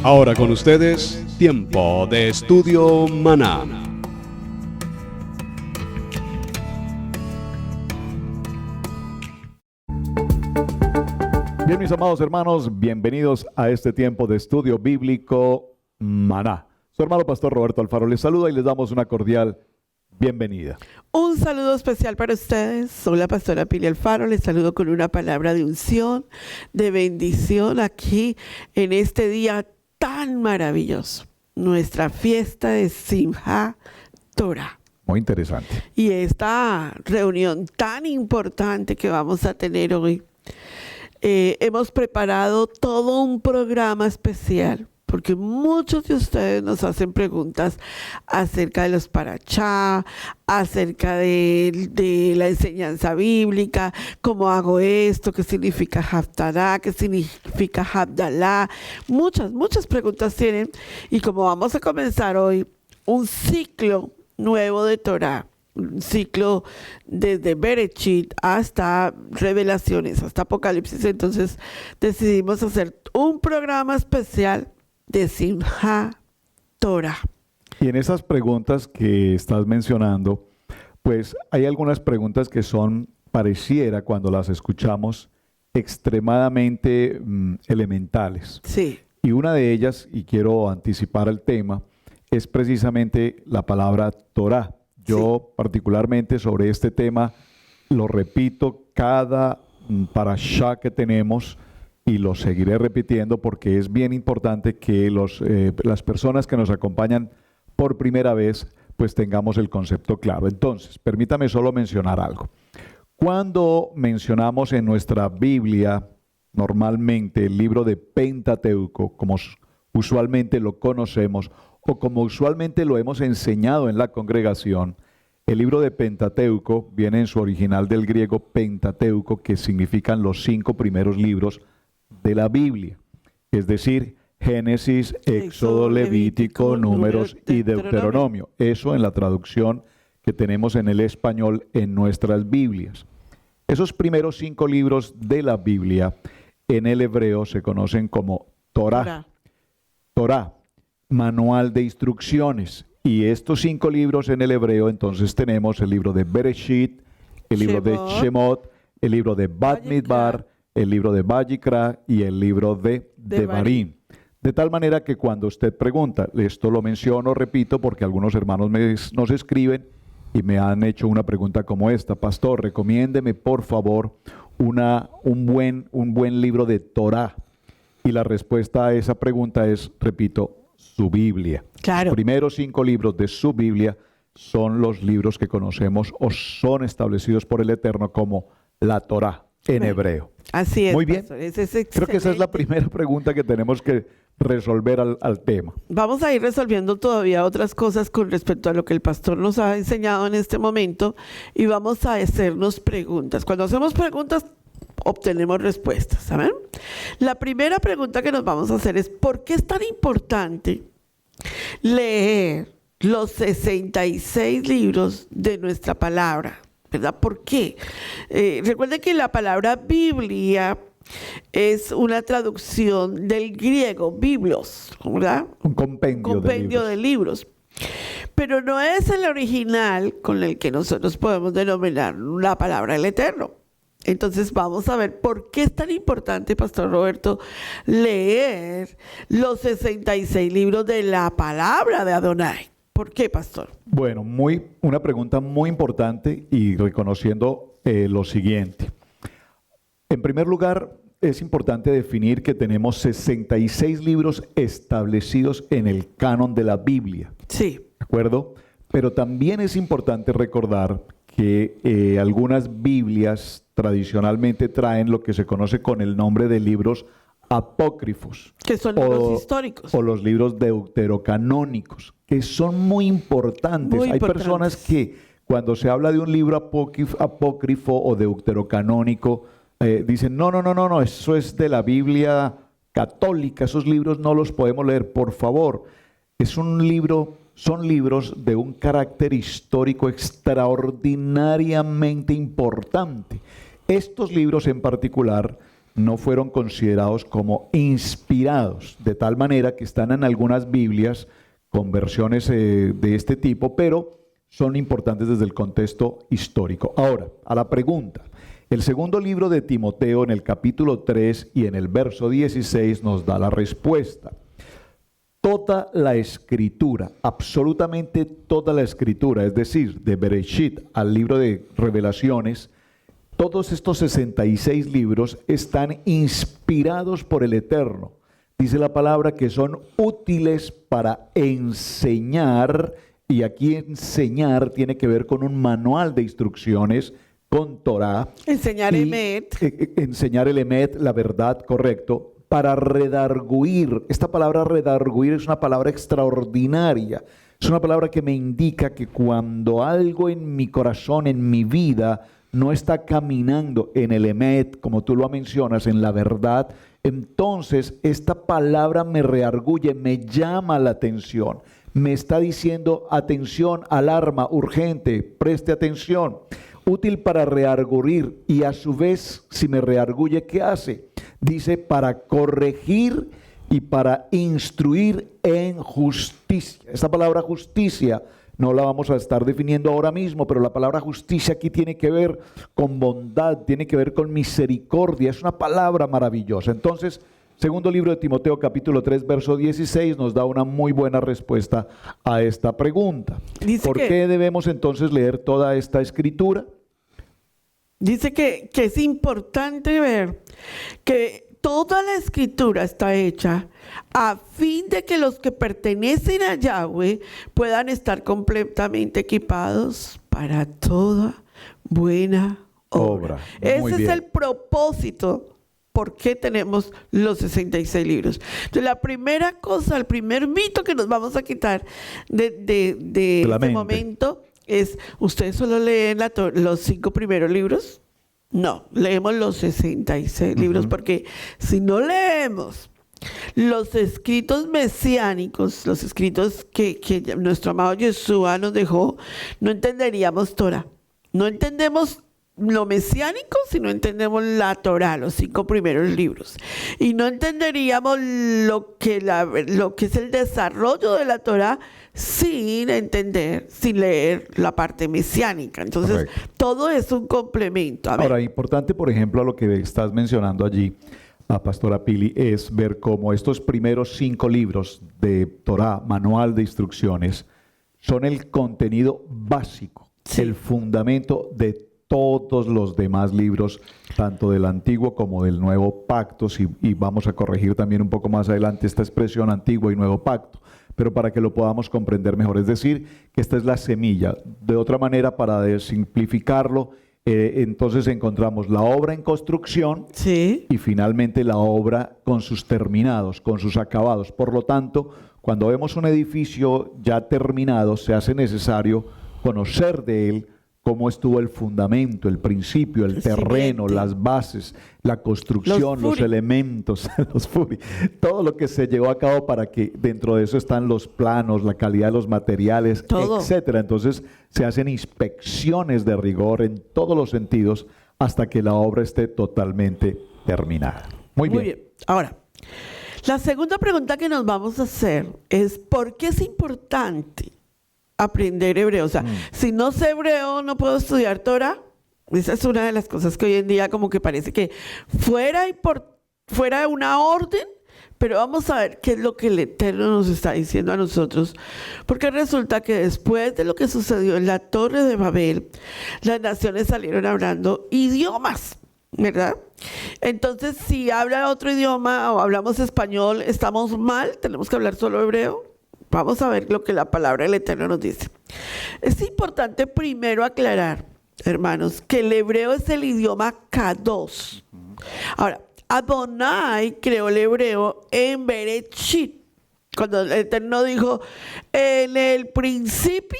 Ahora con ustedes, Tiempo de Estudio Maná. Bien, mis amados hermanos, bienvenidos a este tiempo de estudio bíblico Maná. Su hermano Pastor Roberto Alfaro les saluda y les damos una cordial bienvenida. Un saludo especial para ustedes. Soy la pastora Pili Alfaro. Les saludo con una palabra de unción, de bendición aquí en este día tan maravilloso. Nuestra fiesta de Simchat Torah. Muy interesante. Y esta reunión tan importante que vamos a tener hoy. Hemos preparado todo un programa especial, porque muchos de ustedes nos hacen preguntas acerca de los parashá, acerca de la enseñanza bíblica, cómo hago esto, qué significa Haftarah, qué significa Havdalah. Muchas preguntas tienen, y como vamos a comenzar hoy un ciclo nuevo de Torah, un ciclo desde Bereshit hasta Revelaciones, hasta Apocalipsis, entonces decidimos hacer un programa especial de Simchat Torah. Y en esas preguntas que estás mencionando, pues hay algunas preguntas que son, pareciera cuando las escuchamos, extremadamente elementales. Sí. Y una de ellas, y quiero anticipar el tema, es precisamente la palabra Torah. Yo particularmente sobre este tema lo repito cada parashá que tenemos y lo seguiré repitiendo porque es bien importante que las personas que nos acompañan por primera vez pues tengamos el concepto claro. Entonces, permítame solo mencionar algo. Cuando mencionamos en nuestra Biblia normalmente el libro de Pentateuco, como usualmente lo conocemos, o como usualmente lo hemos enseñado en la congregación, el libro de Pentateuco viene en su original del griego Pentateuco, que significan los 5 primeros libros de la Biblia, es decir, Génesis, Éxodo, Levítico, Números y Deuteronomio. Eso en la traducción que tenemos en el español en nuestras Biblias. Esos primeros 5 libros de la Biblia en el hebreo se conocen como Torah. Torah. Manual de instrucciones. Y estos 5 libros en el hebreo, entonces tenemos el libro de Bereshit, el libro de Shemot, el libro de Bat Midbar, el libro de Vayikra y el libro de Devarim. De tal manera que cuando usted pregunta, esto lo menciono, repito, porque algunos hermanos nos escriben y me han hecho una pregunta como esta: Pastor, recomiéndeme por favor un buen libro de Torah. Y la respuesta a esa pregunta es, repito, su Biblia. Claro. Los primeros 5 libros de su Biblia son los libros que conocemos o son establecidos por el Eterno como la Torah en hebreo. Así es. Muy bien. Pastor, es Creo que esa es la primera pregunta que tenemos que resolver al tema. Vamos a ir resolviendo todavía otras cosas con respecto a lo que el pastor nos ha enseñado en este momento y vamos a hacernos preguntas. Cuando hacemos preguntas, obtenemos respuestas, ¿saben? La primera pregunta que nos vamos a hacer es: ¿por qué es tan importante leer los 66 libros de nuestra palabra? ¿Verdad? ¿Por qué? Recuerden que la palabra Biblia es una traducción del griego, biblos, ¿verdad? Un compendio de libros. Pero no es el original con el que nosotros podemos denominar la palabra del Eterno. Entonces vamos a ver por qué es tan importante, Pastor Roberto, leer los 66 libros de la palabra de Adonai. ¿Por qué, Pastor? Bueno, una pregunta muy importante y reconociendo lo siguiente. En primer lugar, es importante definir que tenemos 66 libros establecidos en el canon de la Biblia. Sí. ¿De acuerdo? Pero también es importante recordar que algunas Biblias tradicionalmente traen lo que se conoce con el nombre de libros apócrifos. Que son libros históricos. O los libros deuterocanónicos, que son muy importantes. Hay personas que cuando se habla de un libro apócrifo o deuterocanónico, dicen, no, eso es de la Biblia católica, esos libros no los podemos leer, por favor. Son libros de un carácter histórico extraordinariamente importante. Estos libros en particular no fueron considerados como inspirados, de tal manera que están en algunas Biblias con versiones de este tipo, pero son importantes desde el contexto histórico. Ahora, a la pregunta. El segundo libro de Timoteo, en el capítulo 3 y en el verso 16, nos da la respuesta. Toda la escritura, absolutamente toda la escritura, es decir, de Bereshit al libro de Revelaciones, todos estos 66 libros están inspirados por el Eterno. Dice la palabra que son útiles para enseñar, y aquí enseñar tiene que ver con un manual de instrucciones, con Torah. Enseñar Emet. Enseñar el Emet, la verdad, correcto. Para redarguir. Esta palabra redarguir es una palabra extraordinaria. Es una palabra que me indica que cuando algo en mi corazón, en mi vida, no está caminando en el Emet, como tú lo mencionas, en la verdad, entonces esta palabra me redarguye, me llama la atención. Me está diciendo, atención, alarma, urgente, preste atención. Útil para redarguir, y a su vez, si me redarguye, ¿qué hace? Dice, para corregir y para instruir en justicia. Esta palabra justicia no la vamos a estar definiendo ahora mismo, pero la palabra justicia aquí tiene que ver con bondad, tiene que ver con misericordia. Es una palabra maravillosa. Entonces, segundo libro de Timoteo, capítulo 3, verso 16, nos da una muy buena respuesta a esta pregunta. ¿Por qué debemos entonces leer toda esta escritura? Dice que es importante ver que toda la escritura está hecha a fin de que los que pertenecen a Yahweh puedan estar completamente equipados para toda buena obra. Ese es el propósito. ¿Por qué tenemos los 66 libros? Entonces, la primera cosa, el primer mito que nos vamos a quitar de este momento es, ¿ustedes solo leen los 5 primeros libros? No, leemos los 66 libros, porque si no leemos los escritos mesiánicos, los escritos que nuestro amado Yeshua nos dejó, no entenderíamos Torah. No entendemos lo mesiánico si no entendemos la Torah, los 5 primeros libros, y no entenderíamos lo que es el desarrollo de la Torah sin leer la parte mesiánica. Entonces, todo es un complemento. Ahora, importante, por ejemplo, a lo que estás mencionando allí, a Pastora Pili, es ver cómo estos primeros 5 libros de Torah, manual de instrucciones, son el contenido básico, el fundamento de todos los demás libros, tanto del Antiguo como del Nuevo Pacto, y vamos a corregir también un poco más adelante esta expresión Antiguo y Nuevo Pacto, pero para que lo podamos comprender mejor. Es decir, que esta es la semilla. De otra manera, para simplificarlo, entonces encontramos la obra en construcción y finalmente la obra con sus terminados, con sus acabados. Por lo tanto, cuando vemos un edificio ya terminado, se hace necesario conocer de él cómo estuvo el fundamento, el principio, el terreno, las bases, la construcción, los elementos, todo lo que se llevó a cabo, para que dentro de eso están los planos, la calidad de los materiales, etcétera. Entonces se hacen inspecciones de rigor en todos los sentidos hasta que la obra esté totalmente terminada. Muy bien. Ahora, la segunda pregunta que nos vamos a hacer es, ¿por qué es importante aprender hebreo? O sea, si no sé hebreo, no puedo estudiar Torah. Esa es una de las cosas que hoy en día como que parece que fuera de una orden, pero vamos a ver qué es lo que el Eterno nos está diciendo a nosotros, porque resulta que después de lo que sucedió en la Torre de Babel, las naciones salieron hablando idiomas, ¿verdad? Entonces, si habla otro idioma o hablamos español, ¿estamos mal? ¿Tenemos que hablar solo hebreo? Vamos a ver lo que la palabra del Eterno nos dice. Es importante primero aclarar, hermanos, que el hebreo es el idioma Kadosh. Ahora, Adonai creó el hebreo en Bereshit. Cuando el Eterno dijo, en el principio,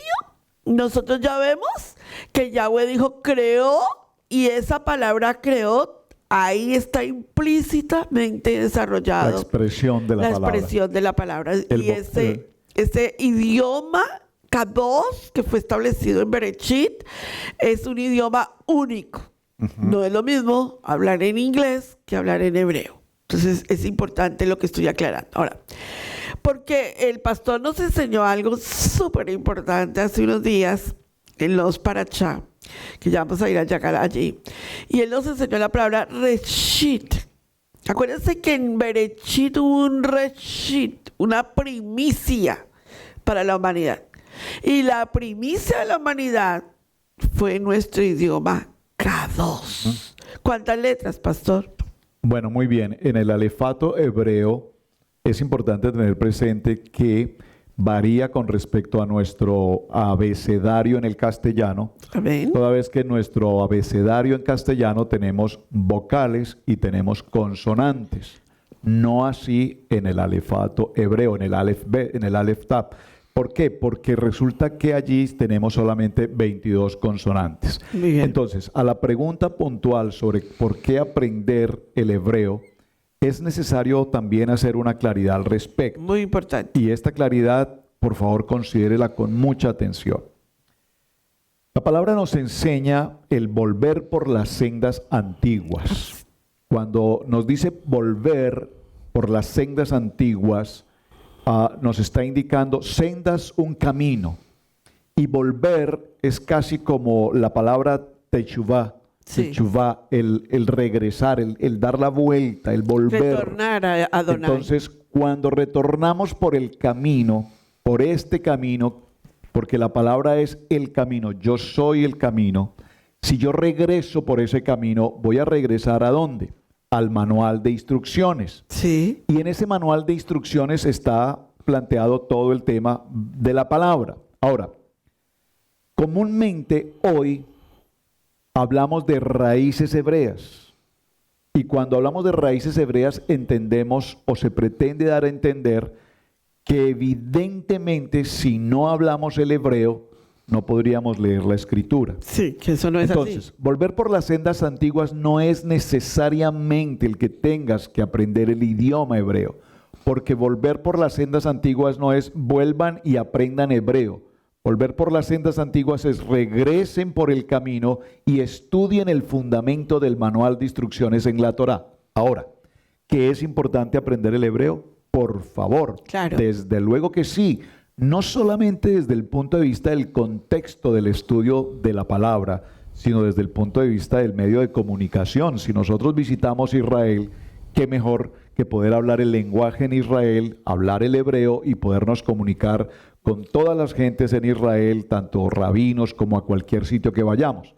nosotros ya vemos que Yahweh dijo creó, y esa palabra creó, ahí está implícitamente desarrollado la expresión de la palabra. Y ese idioma Kadosh, que fue establecido en Bereshit, es un idioma único. No es lo mismo hablar en inglés que hablar en hebreo. Entonces es importante lo que estoy aclarando. Ahora, porque el pastor nos enseñó algo súper importante hace unos días en los Parachá, que ya vamos a ir a llegar allí. Y él nos enseñó la palabra Reshit. Acuérdense que en Bereshit hubo un Reshit, una primicia para la humanidad. Y la primicia de la humanidad fue nuestro idioma K2. ¿Cuántas letras, pastor? Bueno, muy bien. En el alefato hebreo es importante tener presente que varía con respecto a nuestro abecedario en el castellano, Amén. toda vez que en nuestro abecedario en castellano tenemos vocales y tenemos consonantes. No así en el alefato hebreo, en el Aleph Tap. ¿Por qué? Porque resulta que allí tenemos solamente 22 consonantes. Muy bien. Entonces, a la pregunta puntual sobre por qué aprender el hebreo, es necesario también hacer una claridad al respecto. Muy importante. Y esta claridad, por favor, considérela con mucha atención. La palabra nos enseña el volver por las sendas antiguas. Cuando nos dice volver por las sendas antiguas, nos está indicando sendas, un camino. Y volver es casi como la palabra techuvá. Sí. Techuvá, el regresar, el dar la vuelta, el volver. Retornar a Adonai. Entonces, cuando retornamos por el camino, por este camino, porque la palabra es el camino, yo soy el camino, si yo regreso por ese camino, voy a regresar ¿a dónde? Al manual de instrucciones. Sí. Y en ese manual de instrucciones está planteado todo el tema de la palabra. Ahora, comúnmente hoy hablamos de raíces hebreas. Y cuando hablamos de raíces hebreas entendemos o se pretende dar a entender que evidentemente si no hablamos el hebreo no podríamos leer la escritura. Sí, que eso no es Entonces, así. volver por las sendas antiguas no es necesariamente el que tengas que aprender el idioma hebreo, porque volver por las sendas antiguas no es vuelvan y aprendan hebreo. Volver por las sendas antiguas es regresen por el camino y estudien el fundamento del manual de instrucciones en la Torá. Ahora, ¿qué es importante aprender el hebreo? Por favor, Claro. Desde luego que sí. No solamente desde el punto de vista del contexto del estudio de la palabra, sino desde el punto de vista del medio de comunicación. Si nosotros visitamos Israel, qué mejor que poder hablar el lenguaje en Israel, hablar el hebreo y podernos comunicar con todas las gentes en Israel, tanto rabinos como a cualquier sitio que vayamos.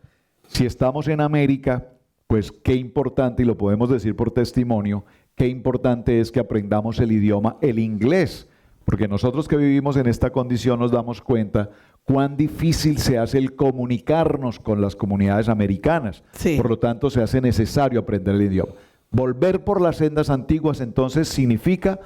Si estamos en América, pues qué importante, y lo podemos decir por testimonio, qué importante es que aprendamos el idioma, el inglés, porque nosotros que vivimos en esta condición nos damos cuenta cuán difícil se hace el comunicarnos con las comunidades americanas. Sí. Por lo tanto, se hace necesario aprender el idioma. Volver por las sendas antiguas entonces significa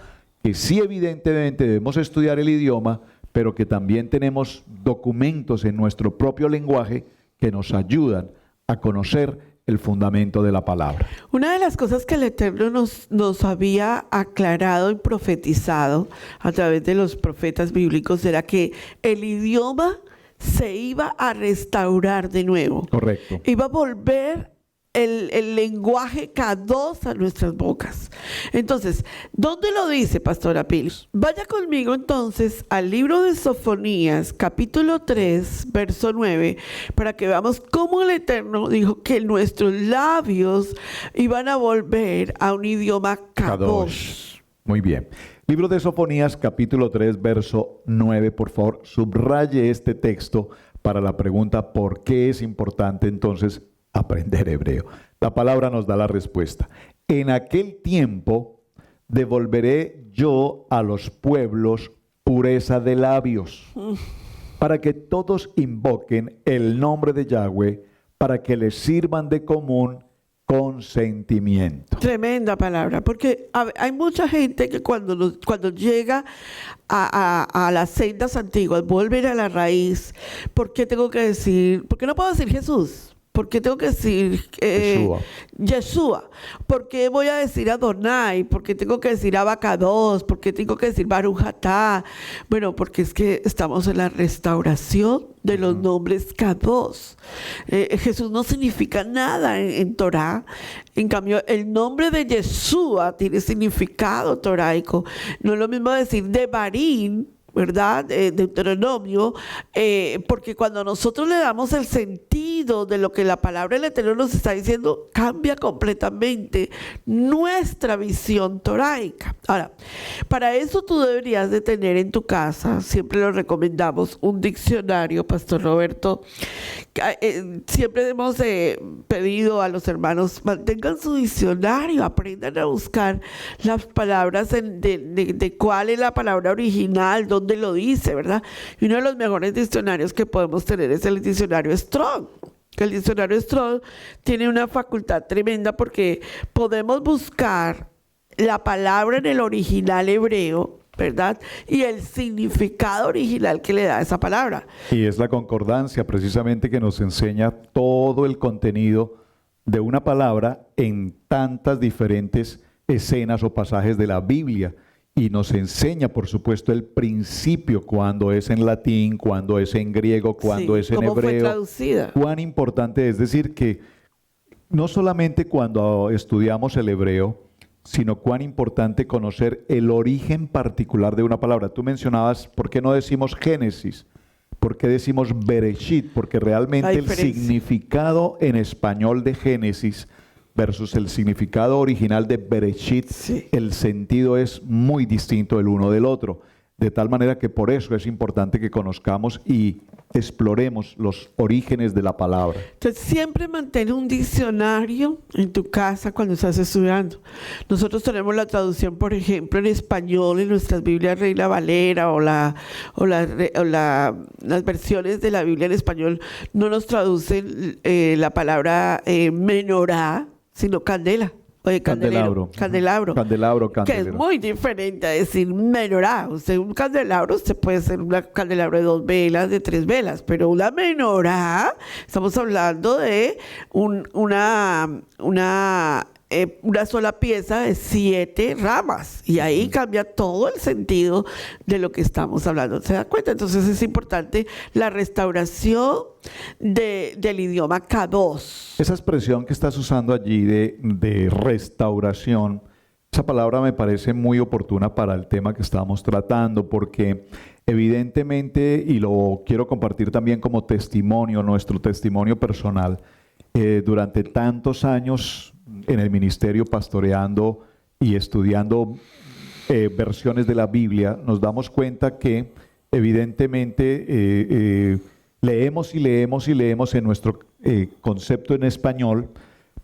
que sí, evidentemente debemos estudiar el idioma, pero que también tenemos documentos en nuestro propio lenguaje que nos ayudan a conocer el fundamento de la palabra. Una de las cosas que el Eterno nos había aclarado y profetizado a través de los profetas bíblicos era que el idioma se iba a restaurar de nuevo. Correcto. Iba a volver el lenguaje K2 a nuestras bocas. Entonces, ¿dónde lo dice, Pastora Pilos? Vaya conmigo entonces al libro de Sofonías, capítulo 3, verso 9, para que veamos cómo el Eterno dijo que nuestros labios iban a volver a un idioma K2. Kadosh. Muy bien. Libro de Sofonías, capítulo 3, verso 9. Por favor, subraye este texto para la pregunta ¿por qué es importante entonces aprender hebreo? La palabra nos da la respuesta. En aquel tiempo devolveré yo a los pueblos pureza de labios, para que todos invoquen el nombre de Yahweh, para que les sirvan de común consentimiento. Tremenda palabra, porque hay mucha gente que cuando llega a las sendas antiguas, vuelve a la raíz. ¿Por qué tengo que decir? ¿Por qué no puedo decir Jesús? ¿Por qué tengo que decir Yeshua? ¿Por qué voy a decir Adonai? ¿Por qué tengo que decir Abacados? ¿Por qué tengo que decir Baruch Atah? Bueno, porque es que estamos en la restauración de los nombres Kadosh. Jesús no significa nada en Torah. En cambio, el nombre de Yeshua tiene significado toraico. No es lo mismo decir Devarim, ¿verdad? Deuteronomio, porque cuando nosotros le damos el sentido de lo que la palabra del Eterno nos está diciendo, cambia completamente nuestra visión toraica. Ahora, para eso tú deberías de tener en tu casa, siempre lo recomendamos, un diccionario, Pastor Roberto. Siempre hemos pedido a los hermanos, mantengan su diccionario, aprendan a buscar las palabras de cuál es la palabra original, dónde lo dice, ¿verdad? Y uno de los mejores diccionarios que podemos tener es el diccionario Strong. El diccionario Strong tiene una facultad tremenda porque podemos buscar la palabra en el original hebreo, ¿verdad? Y el significado original que le da esa palabra. Y es la concordancia precisamente que nos enseña todo el contenido de una palabra en tantas diferentes escenas o pasajes de la Biblia. Y nos enseña, por supuesto, el principio, cuando es en latín, cuando es en griego, cuando es en hebreo. ¿Cómo fue traducida? Cuán importante es decir que no solamente cuando estudiamos el hebreo, sino cuán importante conocer el origen particular de una palabra. Tú mencionabas, ¿por qué no decimos Génesis? ¿Por qué decimos Bereshit? Porque realmente el significado en español de Génesis versus el significado original de Bereshit, sí, el sentido es muy distinto el uno del otro. De tal manera que por eso es importante que conozcamos y exploremos los orígenes de la palabra. Entonces, siempre mantén un diccionario en tu casa cuando estás estudiando. Nosotros tenemos la traducción, por ejemplo, en español, en nuestras Biblias Reina Valera las versiones de la Biblia en español no nos traducen la palabra menorá, sino candela. Candelabro, que es muy diferente a decir menorá. Un candelabro, usted puede ser un candelabro de 2 velas, de 3 velas, pero una menorá, estamos hablando de una sola pieza de 7 ramas, y ahí cambia todo el sentido de lo que estamos hablando. ¿Se da cuenta? Entonces es importante la restauración del idioma Kadosh. Esa expresión que estás usando allí de restauración, esa palabra me parece muy oportuna para el tema que estamos tratando, porque evidentemente, y lo quiero compartir también como testimonio, nuestro testimonio personal, durante tantos años en el ministerio pastoreando y estudiando versiones de la Biblia, nos damos cuenta que evidentemente leemos y leemos y leemos en nuestro concepto en español,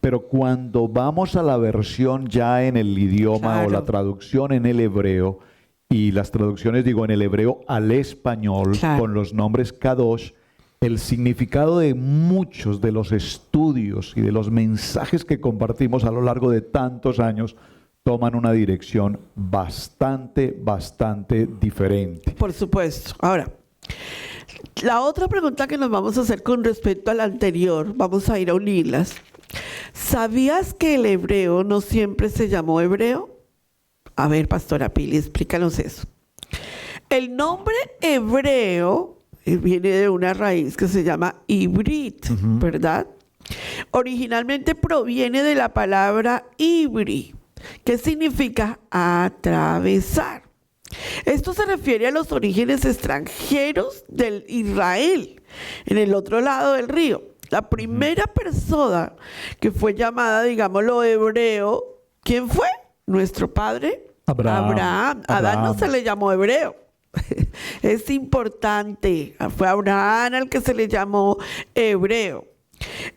pero cuando vamos a la versión ya en el idioma, claro, o la traducción en el hebreo, y las traducciones digo en el hebreo al español, claro, con los nombres Kadosh, el significado de muchos de los estudios y de los mensajes que compartimos a lo largo de tantos años toman una dirección bastante diferente. Por supuesto. Ahora, la otra pregunta que nos vamos a hacer con respecto a la anterior, vamos a ir a unirlas. ¿Sabías que el hebreo no siempre se llamó hebreo? A ver, Pastora Pili, explícanos eso. El nombre hebreo viene de una raíz que se llama ibrit, ¿verdad? Originalmente proviene de la palabra ibri, que significa atravesar. Esto se refiere a los orígenes extranjeros del Israel, en el otro lado del río. La primera persona que fue llamada, digámoslo, hebreo, ¿quién fue? Nuestro padre Abraham. Adán no se le llamó hebreo. Es importante, fue Abraham al que se le llamó hebreo.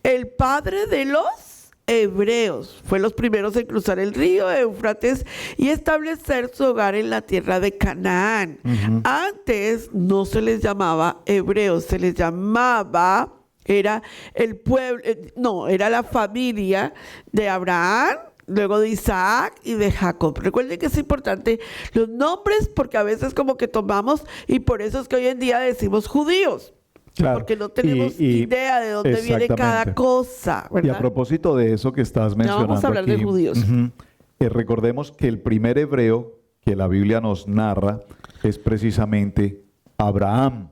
El padre de los hebreos fue los primeros en cruzar el río Éufrates y establecer su hogar en la tierra de Canaán. Antes no se les llamaba hebreos, se les llamaba, era el pueblo, era la familia de Abraham, luego de Isaac y de Jacob. Recuerden que es importante los nombres, porque a veces como que tomamos, y por eso es que hoy en día decimos judíos. Claro. Porque no tenemos Y idea de dónde viene cada exactamente. cosa, Y ¿verdad? a propósito de eso que estás mencionando vamos a hablar de aquí, judíos. recordemos que el primer hebreo que la Biblia nos narra es precisamente Abraham,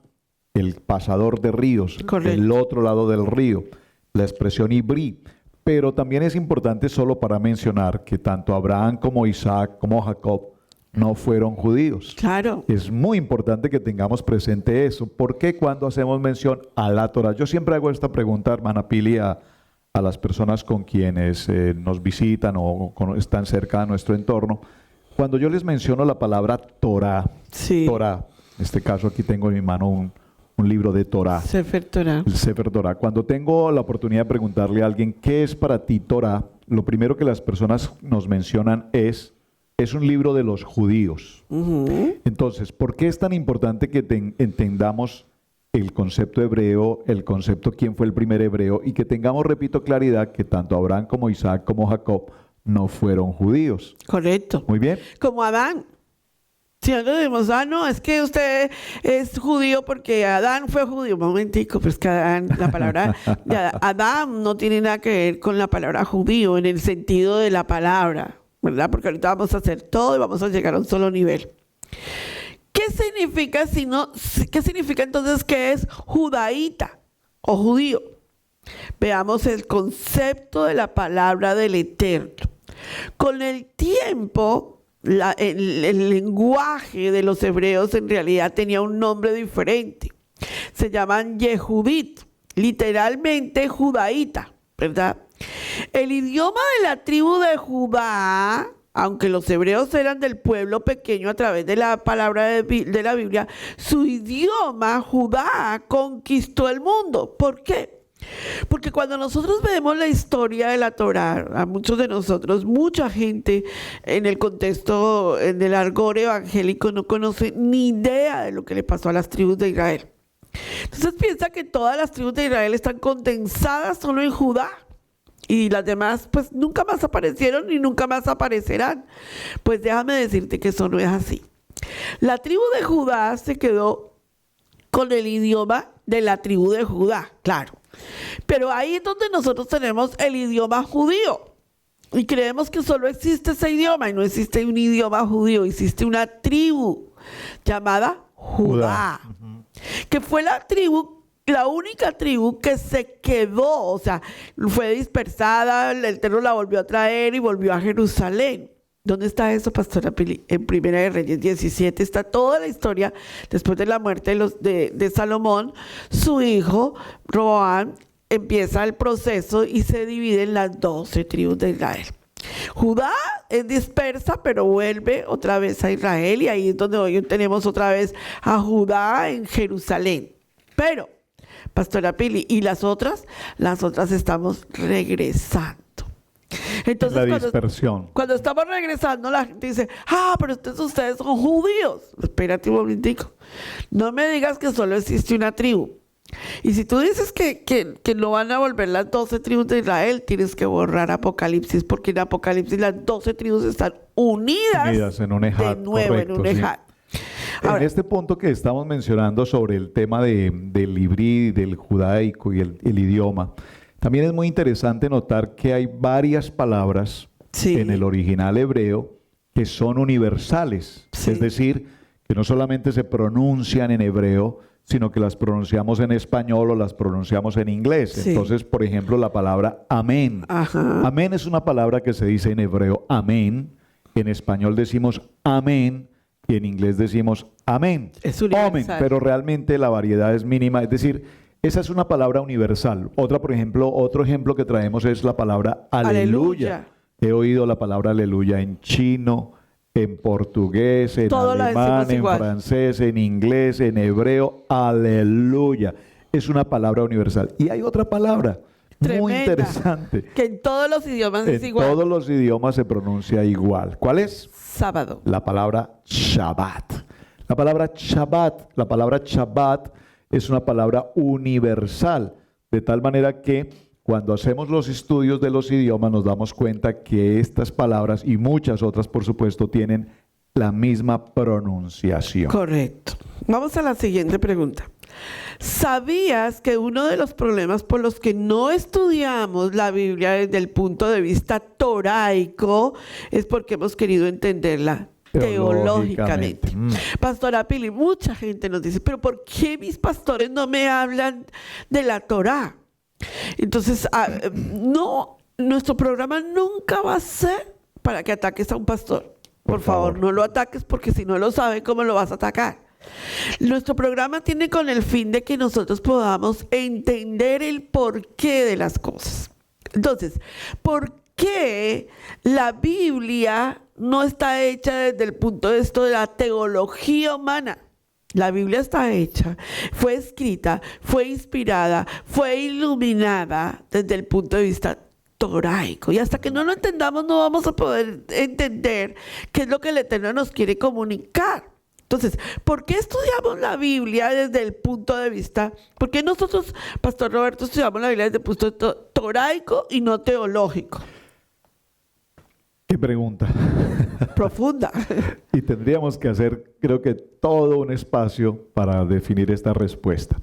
el pasador de ríos, Correcto. del otro lado del río, la expresión ibrí. Pero también es importante solo para mencionar que tanto Abraham como Isaac como Jacob no fueron judíos. Claro. Es muy importante que tengamos presente eso. ¿Por qué cuando hacemos mención a la Torah? Yo siempre hago esta pregunta, hermana Pili, a las personas con quienes nos visitan o están cerca de nuestro entorno. Cuando yo les menciono la palabra Torah, Sí. Torah, en este caso aquí tengo en mi mano un libro de Torah, Sefer Torah. el Sefer Torah. Cuando tengo la oportunidad de preguntarle a alguien qué es para ti Torah, lo primero que las personas nos mencionan es un libro de los judíos. Ujú. Entonces, ¿por qué es tan importante que entendamos el concepto hebreo, el concepto quién fue el primer hebreo y que tengamos, repito, claridad que tanto Abraham como Isaac como Jacob no fueron judíos? Correcto. Muy bien. Como Adán. Si nosotros decimos, no, es que usted es judío porque Adán fue judío. Un momentico, pues que Adán, la palabra de Adán no tiene nada que ver con la palabra judío en el sentido de la palabra, ¿verdad? Porque ahorita vamos a hacer todo y vamos a llegar a un solo nivel. ¿Qué significa qué significa entonces que es judaíta o judío? Veamos el concepto de la palabra del Eterno. Con el tiempo, el lenguaje de los hebreos en realidad tenía un nombre diferente. Se llaman Yehudit, literalmente judaíta, ¿verdad? El idioma de la tribu de Judá, aunque los hebreos eran del pueblo pequeño a través de la palabra de la Biblia, su idioma, Judá, conquistó el mundo. ¿Por qué? Porque cuando nosotros vemos la historia de la Torá, a muchos de nosotros, mucha gente en el contexto, en el argot evangélico, no conoce ni idea de lo que le pasó a las tribus de Israel. Entonces piensa que todas las tribus de Israel están condensadas solo en Judá y las demás pues nunca más aparecieron y nunca más aparecerán. Pues déjame decirte que eso no es así. La tribu de Judá se quedó con el idioma de la tribu de Judá, claro. Pero ahí es donde nosotros tenemos el idioma judío. Y creemos que solo existe ese idioma. Y no existe un idioma judío. Existe una tribu llamada Judá. Que fue la única tribu que se quedó. O sea, fue dispersada. El Eterno la volvió a traer y volvió a Jerusalén. ¿Dónde está eso, Pastora Pili? En Primera de Reyes 17 está toda la historia después de la muerte de Salomón. Su hijo, Roboam, empieza el proceso y se divide en las 12 tribus de Israel. Judá es dispersa, pero vuelve otra vez a Israel y ahí es donde hoy tenemos otra vez a Judá en Jerusalén. Pero, Pastora Pili, ¿y las otras? Las otras estamos regresando. Entonces, La dispersión. cuando estamos regresando, la gente dice, pero ustedes son judíos. Espérate un momentico. No me digas que solo existe una tribu. Y si tú dices que no van a volver las 12 tribus de Israel, tienes que borrar Apocalipsis, porque en Apocalipsis las 12 tribus están unidas en un ejad, de nuevo correcto, en un sí. ejad. En Ahora, este punto que estamos mencionando sobre el tema del ibrí, del judaico y el idioma, también es muy interesante notar que hay varias palabras Sí. en el original hebreo que son universales. Sí. Es decir, que no solamente se pronuncian en hebreo, sino que las pronunciamos en español o las pronunciamos en inglés. Sí. Entonces, por ejemplo, la palabra amén. Ajá. Amén es una palabra que se dice en hebreo amén. En español decimos amén y en inglés decimos amén. Es universal. Amén, pero realmente la variedad es mínima. Es decir, esa es una palabra universal. Otro ejemplo que traemos es la palabra aleluya. Aleluya. He oído la palabra aleluya en chino, en portugués, en Todo la alemán, decimos en igual. francés, en inglés, en hebreo. Aleluya. Es una palabra universal. Y hay otra palabra muy Tremenda. interesante. Que en todos los idiomas es En igual. todos los idiomas se pronuncia igual. ¿Cuál es? Sábado. La palabra Shabbat. La palabra Shabbat es una palabra universal, de tal manera que cuando hacemos los estudios de los idiomas nos damos cuenta que estas palabras y muchas otras, por supuesto, tienen la misma pronunciación. Correcto. Vamos a la siguiente pregunta. ¿Sabías que uno de los problemas por los que no estudiamos la Biblia desde el punto de vista toraico es porque hemos querido entenderla teológicamente? Pastora Pili, mucha gente nos dice, pero ¿por qué mis pastores no me hablan de la Torá? Entonces, no, nuestro programa nunca va a ser para que ataques a un pastor. Por favor, no lo ataques, porque si no lo sabe, ¿cómo lo vas a atacar? Nuestro programa tiene con el fin de que nosotros podamos entender el porqué de las cosas. Entonces, ¿por qué la Biblia no está hecha desde el punto de vista de la teología humana? La Biblia está hecha, fue escrita, fue inspirada, fue iluminada desde el punto de vista toraico. Y hasta que no lo entendamos, no vamos a poder entender qué es lo que el Eterno nos quiere comunicar. Entonces, ¿por qué estudiamos la Biblia desde el punto de vista? ¿Por qué nosotros, Pastor Roberto, estudiamos la Biblia desde el punto de vista toraico y no teológico? ¿Qué pregunta? Profunda. Y tendríamos que hacer, creo que, todo un espacio para definir esta respuesta.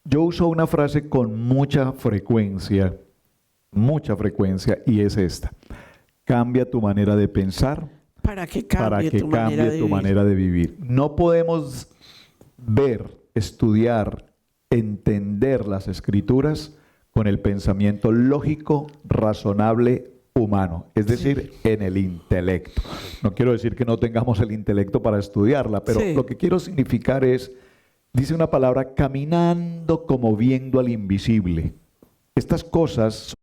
Yo uso una frase con mucha frecuencia, y es esta: cambia tu manera de pensar para que cambie tu manera de vivir. No podemos ver, estudiar, entender las Escrituras con el pensamiento lógico, razonable, humano, es decir, en el intelecto. No quiero decir que no tengamos el intelecto para estudiarla, pero lo que quiero significar es, dice una palabra, caminando como viendo al invisible. Estas cosas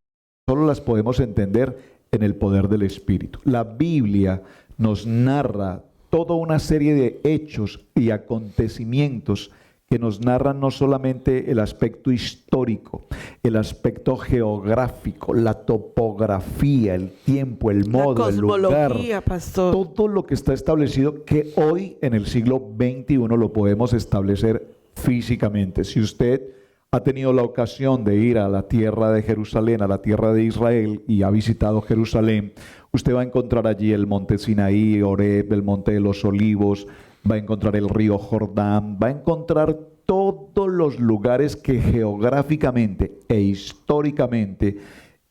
solo las podemos entender en el poder del Espíritu. La Biblia nos narra toda una serie de hechos y acontecimientos que nos narran no solamente el aspecto histórico, el aspecto geográfico, la topografía, el tiempo, el modo, el lugar, pastor. Todo lo que está establecido, que hoy en el siglo XXI lo podemos establecer físicamente. Si usted ha tenido la ocasión de ir a la tierra de Jerusalén, a la tierra de Israel, y ha visitado Jerusalén, usted va a encontrar allí el monte Sinaí, Horeb, el monte de los Olivos, va a encontrar el río Jordán, va a encontrar todos los lugares que geográficamente e históricamente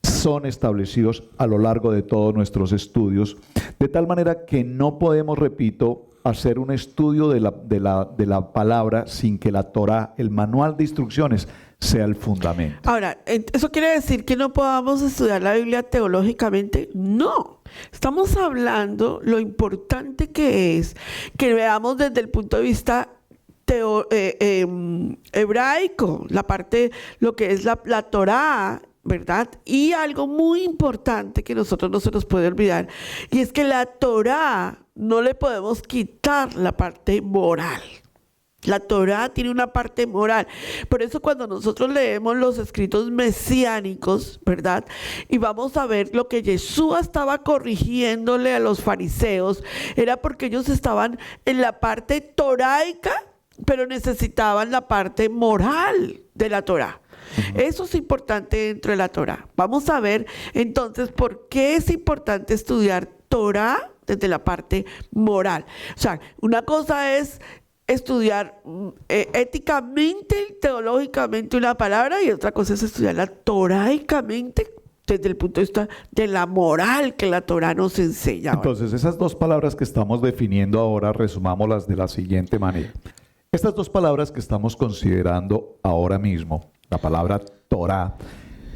son establecidos a lo largo de todos nuestros estudios, de tal manera que no podemos, repito, hacer un estudio de la palabra sin que la Torá, el manual de instrucciones, sea el fundamento. Ahora, ¿eso quiere decir que no podamos estudiar la Biblia teológicamente? No. Estamos hablando lo importante que es que veamos desde el punto de vista hebraico, la parte, lo que es la Torá, ¿verdad? Y algo muy importante que nosotros no se nos puede olvidar, y es que la Torá no le podemos quitar la parte moral. La Torá tiene una parte moral. Por eso cuando nosotros leemos los escritos mesiánicos, ¿verdad? Y vamos a ver lo que Yeshua estaba corrigiéndole a los fariseos, era porque ellos estaban en la parte toraica, pero necesitaban la parte moral de la Torá. Eso es importante dentro de la Torá. Vamos a ver entonces por qué es importante estudiar Torá desde la parte moral. O sea, una cosa es estudiar éticamente, teológicamente una palabra, y otra cosa es estudiarla toraicamente desde el punto de vista de la moral que la Torá nos enseña. Entonces, esas dos palabras que estamos definiendo ahora, resumámoslas de la siguiente manera. Estas dos palabras que estamos considerando ahora mismo, la palabra Torá,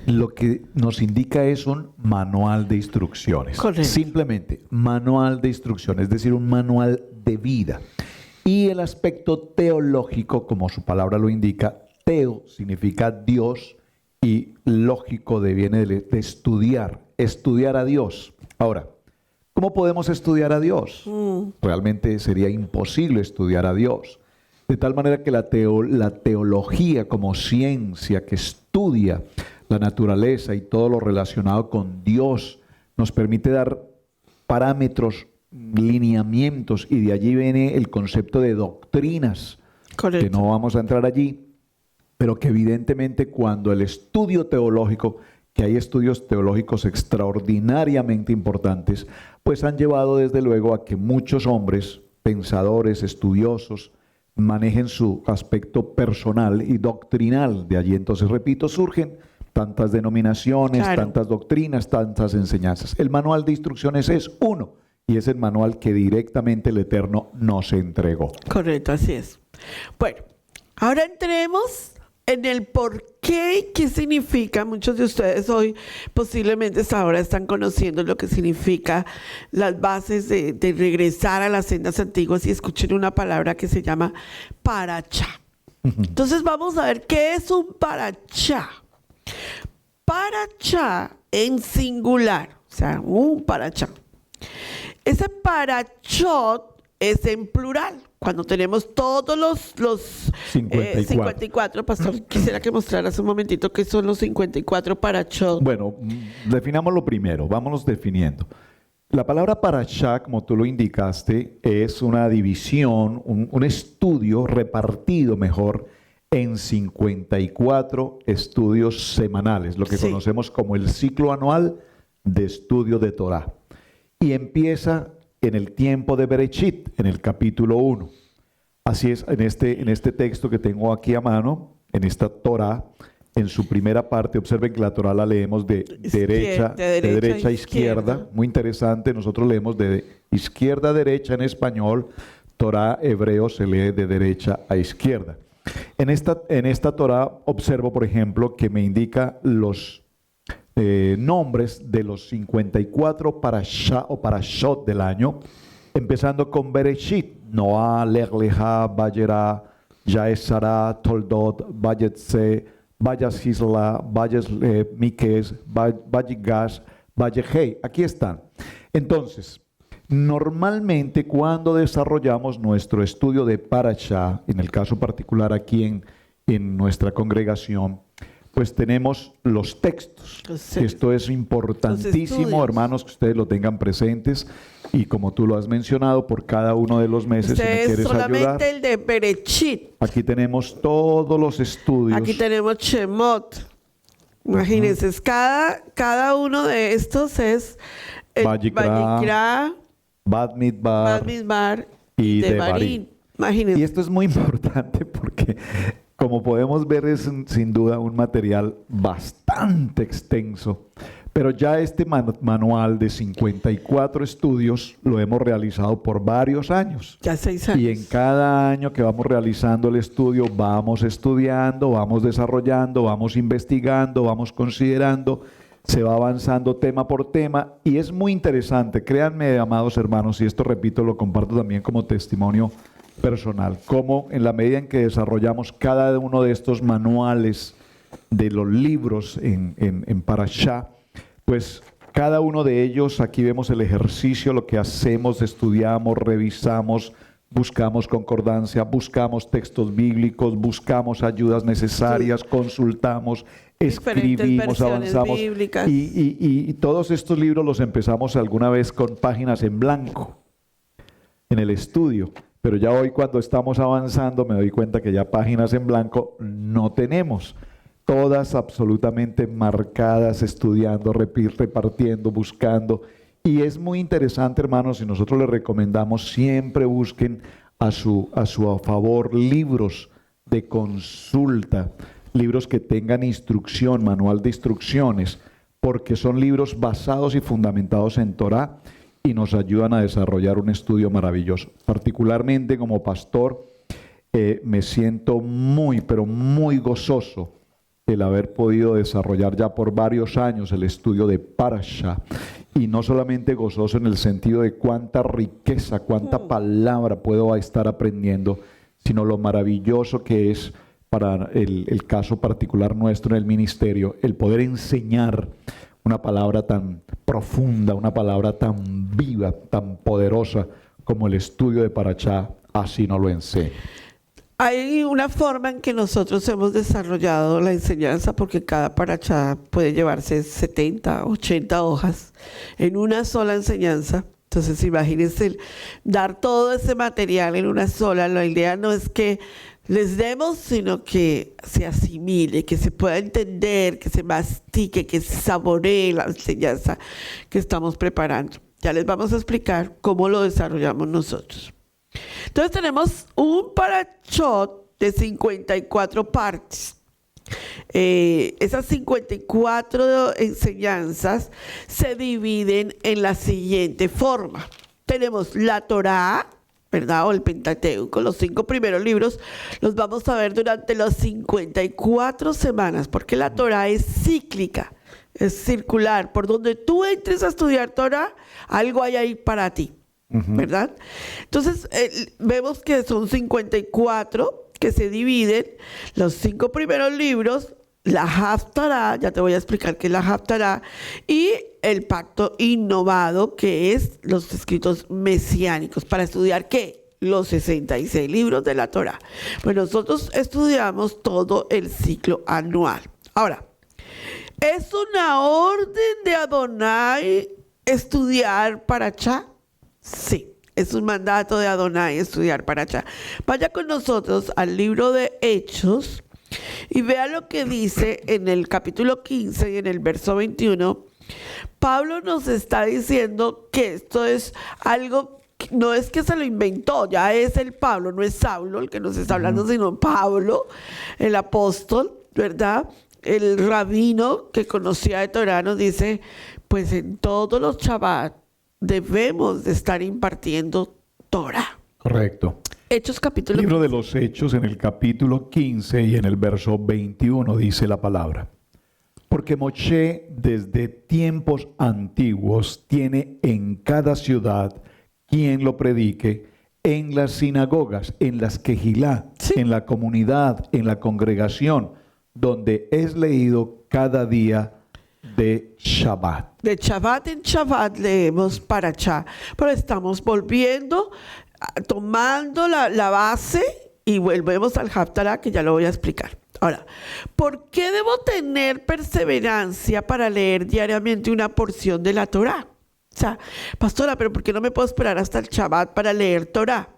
lo que nos indica es un manual de instrucciones. Correcto. Simplemente, manual de instrucciones, es decir, un manual de vida. Y el aspecto teológico, como su palabra lo indica, teo significa Dios y lógico viene de estudiar a Dios. Ahora, ¿cómo podemos estudiar a Dios? Realmente sería imposible estudiar a Dios. De tal manera que la teología como ciencia que estudia la naturaleza y todo lo relacionado con Dios nos permite dar parámetros, lineamientos, y de allí viene el concepto de doctrinas. Correcto. Que no vamos a entrar allí, pero que evidentemente cuando el estudio teológico, que hay estudios teológicos extraordinariamente importantes, pues han llevado desde luego a que muchos hombres, pensadores, estudiosos, manejen su aspecto personal y doctrinal. De allí entonces, repito, surgen tantas denominaciones, Claro. tantas doctrinas, tantas enseñanzas. El manual de instrucciones es uno y es el manual que directamente el Eterno nos entregó. Correcto, así es. Bueno, ahora entremos en el por qué y qué significa. Muchos de ustedes hoy posiblemente hasta ahora están conociendo lo que significa las bases de regresar a las sendas antiguas y escuchen una palabra que se llama parachá. Entonces vamos a ver qué es un parachá. Parachá en singular, o sea, un parachá. Ese parachot es en plural. Cuando tenemos todos los 54, pastor, quisiera que mostraras un momentito qué son los 54 parachot. Bueno, definámoslo primero, vámonos definiendo. La palabra parashá, como tú lo indicaste, es una división, un estudio repartido mejor en 54 estudios semanales, lo que Sí. conocemos como el ciclo anual de estudio de Torah. Y empieza en el tiempo de Bereshit, en el capítulo 1. Así es, en este texto que tengo aquí a mano, en esta Torah, en su primera parte, observen que la Torah la leemos de derecha a izquierda. Muy interesante, nosotros leemos de izquierda a derecha en español, Torah hebreo se lee de derecha a izquierda. En esta Torah observo, por ejemplo, que me indica los nombres de los 54 parashá o parashot del año, empezando con Bereshit, Noah, Lech Lecha, Vayera, Yaesara, Toldot, Vayetse, Vayashisla, Mikes, Vayigash, Vayehei. Aquí están. Entonces, normalmente cuando desarrollamos nuestro estudio de parashá, en el caso particular aquí en nuestra congregación, pues tenemos los textos. Sí. Esto es Los importantísimo, estudios. hermanos, que ustedes lo tengan presentes. Y como tú lo has mencionado, por cada uno de los meses, si me Este es quieres solamente ayudar, el de Bereshit. aquí tenemos todos los estudios. Aquí tenemos Shemot. Imagínense, cada uno de estos es el Vayikra, Vayikra, Bad Midbar Bamidbar y y Devarim. Devarim. Imagínense. Y esto es muy importante porque, como podemos ver, es sin duda un material bastante extenso. Pero ya este manual de 54 estudios lo hemos realizado por varios años. Ya 6 años. Y en cada año que vamos realizando el estudio, vamos estudiando, vamos desarrollando, vamos investigando, vamos considerando, se va avanzando tema por tema y es muy interesante. Créanme, amados hermanos, y esto repito, lo comparto también como testimonio personal, como en la medida en que desarrollamos cada uno de estos manuales de los libros en Parashá, pues cada uno de ellos, aquí vemos el ejercicio, lo que hacemos, estudiamos, revisamos, buscamos concordancia, buscamos textos bíblicos, buscamos ayudas necesarias, consultamos, Diferentes escribimos, versiones avanzamos. bíblicas. Y todos estos libros los empezamos alguna vez con páginas en blanco en el estudio. Pero ya hoy cuando estamos avanzando me doy cuenta que ya páginas en blanco no tenemos. Todas absolutamente marcadas, estudiando, repartiendo, buscando. Y es muy interesante, hermanos, y nosotros les recomendamos siempre busquen a su favor libros de consulta, libros que tengan instrucción, manual de instrucciones, porque son libros basados y fundamentados en Torah y nos ayudan a desarrollar un estudio maravilloso. Particularmente como pastor, me siento muy, pero muy gozoso el haber podido desarrollar ya por varios años el estudio de Parashá. Y no solamente gozoso en el sentido de cuánta riqueza, cuánta palabra puedo estar aprendiendo, sino lo maravilloso que es para el caso particular nuestro en el ministerio, el poder enseñar una palabra tan profunda, una palabra tan viva, tan poderosa como el estudio de Parashá, así nos lo enseña. Hay una forma en que nosotros hemos desarrollado la enseñanza porque cada parachá puede llevarse 70, 80 hojas en una sola enseñanza. Entonces imagínense dar todo ese material en una sola. La idea no es que les demos, sino que se asimile, que se pueda entender, que se mastique, que se saboree la enseñanza que estamos preparando. Ya les vamos a explicar cómo lo desarrollamos nosotros. Entonces, Entonces tenemos un parashot de 54 partes. Esas 54 enseñanzas se dividen en la siguiente forma. Tenemos la Torá, ¿verdad? O el Pentateuco, los 5 primeros libros, los vamos a ver durante las 54 semanas, porque la Torá es cíclica, es circular. Por donde tú entres a estudiar Torá, algo hay ahí para ti, ¿verdad? Entonces, vemos que son 54 que se dividen, los 5 primeros libros, la Haftará, ya te voy a explicar qué es la Haftará, y el pacto innovado, que es los escritos mesiánicos, para estudiar ¿qué? Los 66 libros de la Torá. Pues nosotros estudiamos todo el ciclo anual. Ahora, ¿es una orden de Adonai estudiar Parashá? Sí. Es un mandato de Adonai estudiar Parashá. Vaya con nosotros al libro de Hechos y vea lo que dice en el capítulo 15 y en el verso 21. Pablo nos está diciendo que esto es algo, no es que se lo inventó, ya es el Pablo, no es Saulo el que nos está hablando, sino Pablo, el apóstol, ¿verdad? El rabino que conocía de Torá nos dice, pues en todos los Shabbat debemos de estar impartiendo Torah. Correcto. Hechos capítulo Libro 15. de los Hechos en el capítulo 15 y en el verso 21 dice la palabra. Porque Moshe desde tiempos antiguos tiene en cada ciudad quien lo predique, en las sinagogas, en las quejilá, Sí. en la comunidad, en la congregación, donde es leído cada día de Shabbat. De Shabbat en Shabbat leemos Parashá, pero estamos volviendo, tomando la base y volvemos al Haftará, que ya lo voy a explicar. Ahora, ¿por qué debo tener perseverancia para leer diariamente una porción de la Torá? O sea, pastora, ¿pero por qué no me puedo esperar hasta el Shabbat para leer Torá?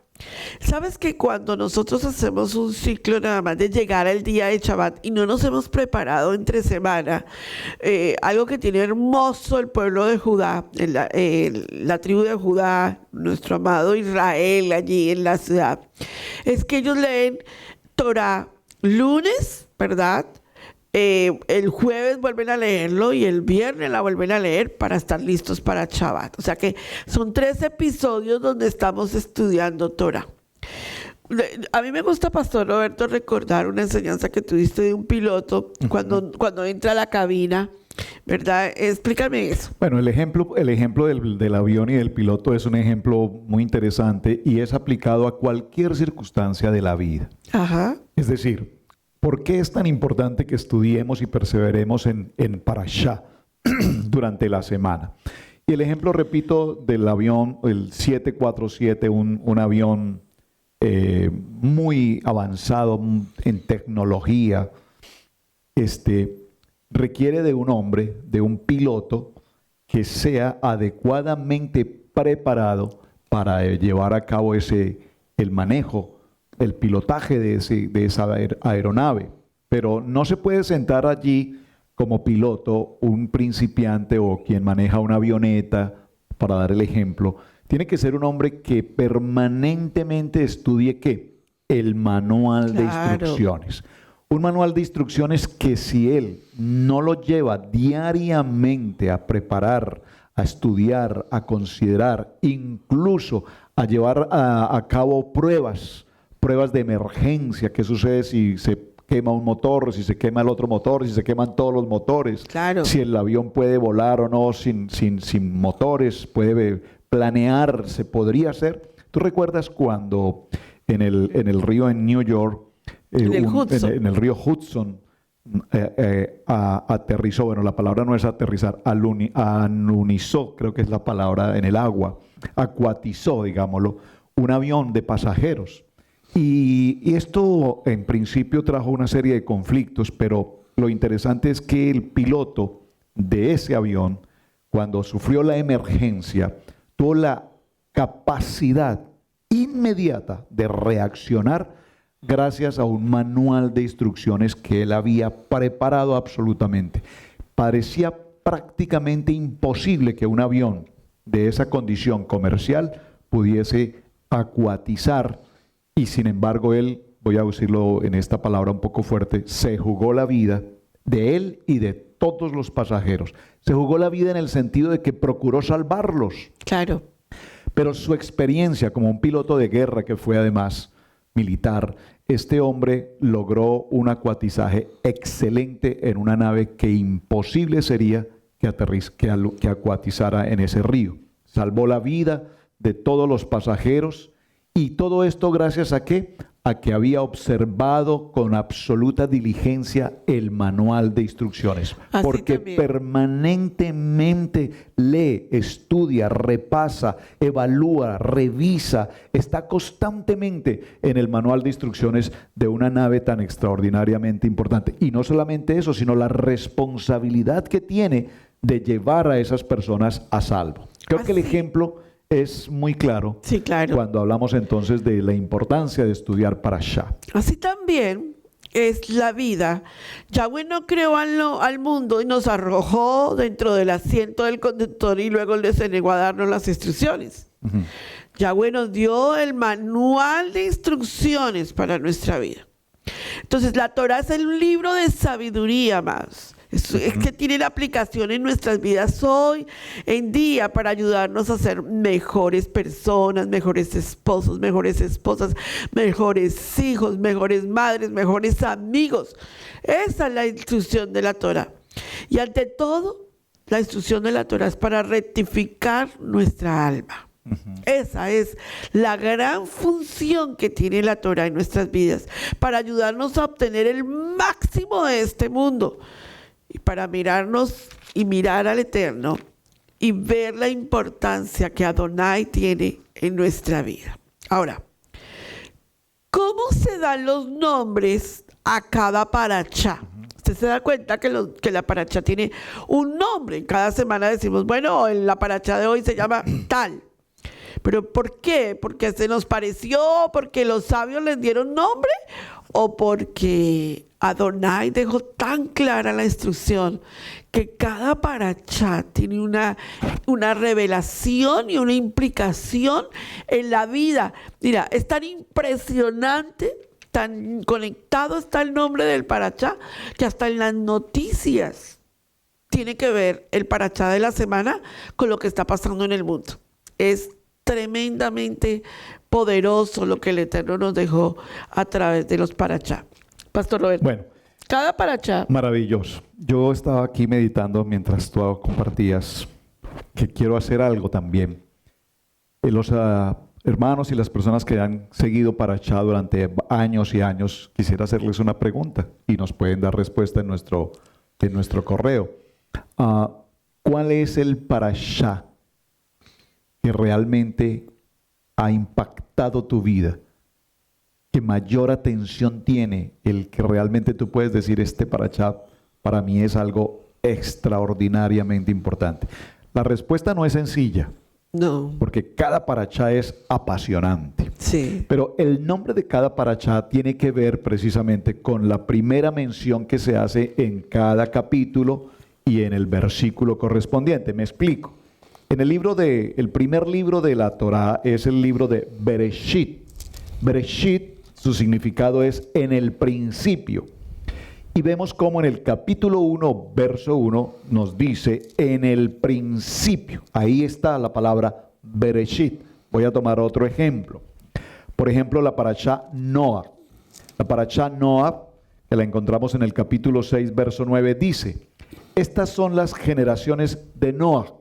¿Sabes que cuando nosotros hacemos un ciclo nada más de llegar al día de Shabbat y no nos hemos preparado entre semana, algo que tiene hermoso el pueblo de Judá, la tribu de Judá, nuestro amado Israel allí en la ciudad, es que ellos leen Torah lunes, ¿verdad? El jueves vuelven a leerlo y el viernes la vuelven a leer para estar listos para Shabbat. O sea que son 3 episodios donde estamos estudiando Torah. A mí me gusta, Pastor Roberto, recordar una enseñanza que tuviste de un piloto cuando entra a la cabina, ¿verdad? Explícame eso. Bueno, el ejemplo del avión y del piloto es un ejemplo muy interesante y es aplicado a cualquier circunstancia de la vida. Ajá. Es decir, ¿por qué es tan importante que estudiemos y perseveremos en Parashá durante la semana? Y el ejemplo, repito, del avión, el 747, un avión muy avanzado en tecnología, requiere de un hombre, de un piloto, que sea adecuadamente preparado para llevar a cabo el manejo, el pilotaje de esa aeronave. Pero no se puede sentar allí como piloto un principiante o quien maneja una avioneta, para dar el ejemplo. Tiene que ser un hombre que permanentemente estudie ¿qué? El manual de instrucciones. Un manual de instrucciones que si él no lo lleva diariamente a preparar, a estudiar, a considerar, incluso a llevar a cabo pruebas de emergencia, qué sucede si se quema un motor, si se quema el otro motor, si se queman todos los motores, Claro. si el avión puede volar o no sin motores, puede planear, se podría hacer. ¿Tú recuerdas cuando en el río en New York, En el río Hudson, aterrizó, bueno, la palabra no es aterrizar, anunizó, creo que es la palabra, en el agua, acuatizó, digámoslo, un avión de pasajeros. Y esto en principio trajo una serie de conflictos, pero lo interesante es que el piloto de ese avión, cuando sufrió la emergencia, tuvo la capacidad inmediata de reaccionar gracias a un manual de instrucciones que él había preparado absolutamente. Parecía prácticamente imposible que un avión de esa condición comercial pudiese acuatizar y sin embargo él, voy a decirlo en esta palabra un poco fuerte, se jugó la vida de él y de todos los pasajeros. Se jugó la vida en el sentido de que procuró salvarlos. Claro. Pero su experiencia como un piloto de guerra que fue además militar, este hombre logró un acuatizaje excelente en una nave que imposible sería que acuatizara en ese río. Salvó la vida de todos los pasajeros y todo esto gracias a ¿qué? A que había observado con absoluta diligencia el manual de instrucciones. Así porque también. permanentemente lee, estudia, repasa, evalúa, revisa, está constantemente en el manual de instrucciones de una nave tan extraordinariamente importante. Y no solamente eso, sino la responsabilidad que tiene de llevar a esas personas a salvo. Creo que el ejemplo es muy claro, Sí, claro. cuando hablamos entonces de la importancia de estudiar Parashá. Así también es la vida. Yahweh no creó al mundo y nos arrojó dentro del asiento del conductor y luego le se negó a darnos las instrucciones. Yahweh nos dio el manual de instrucciones para nuestra vida. Entonces la Torah es el libro de sabiduría más. Es que tiene la aplicación en nuestras vidas hoy en día para ayudarnos a ser mejores personas, mejores esposos, mejores esposas, mejores hijos, mejores madres, mejores amigos. Esa es la instrucción de la Torah. Y ante todo, la instrucción de la Torah es para rectificar nuestra alma. Esa es la gran función que tiene la Torah en nuestras vidas, para ayudarnos a obtener el máximo de este mundo. Y para mirarnos y mirar al Eterno y ver la importancia que Adonai tiene en nuestra vida. Ahora, ¿cómo se dan los nombres a cada parachá? Usted se da cuenta que la parachá tiene un nombre. En cada semana decimos, bueno, en la parachá de hoy se llama tal. ¿Pero por qué? ¿Porque se nos pareció? ¿Porque los sabios les dieron nombre? ¿O porque Adonai dejó tan clara la instrucción que cada parachá tiene una revelación y una implicación en la vida? Mira, es tan impresionante, tan conectado está el nombre del parachá, que hasta en las noticias tiene que ver el parachá de la semana con lo que está pasando en el mundo. Es tremendamente poderoso lo que el Eterno nos dejó a través de los parachá. Pastor Roberto. Bueno, Cada parachá. maravilloso. Yo estaba aquí meditando mientras tú compartías que quiero hacer algo también. Los hermanos y las personas que han seguido Parashá durante años y años, quisiera hacerles una pregunta y nos pueden dar respuesta en nuestro correo. ¿Cuál es el Parashá que realmente ha impactado tu vida? ¿Qué mayor atención tiene? El que realmente tú puedes decir, este parashá para mí es algo extraordinariamente importante. La respuesta no es sencilla, No. porque cada parashá es apasionante. Sí. Pero el nombre de cada parashá tiene que ver precisamente con la primera mención que se hace en cada capítulo y en el versículo correspondiente. Me explico. En el primer libro de la Torá es el libro de Bereshit. Bereshit, su significado es en el principio. Y vemos cómo en el capítulo 1, verso 1, nos dice en el principio. Ahí está la palabra Bereshit. Voy a tomar otro ejemplo. Por ejemplo, la parashá Noah. La parashá Noah, que la encontramos en el capítulo 6, verso 9, dice: estas son las generaciones de Noah.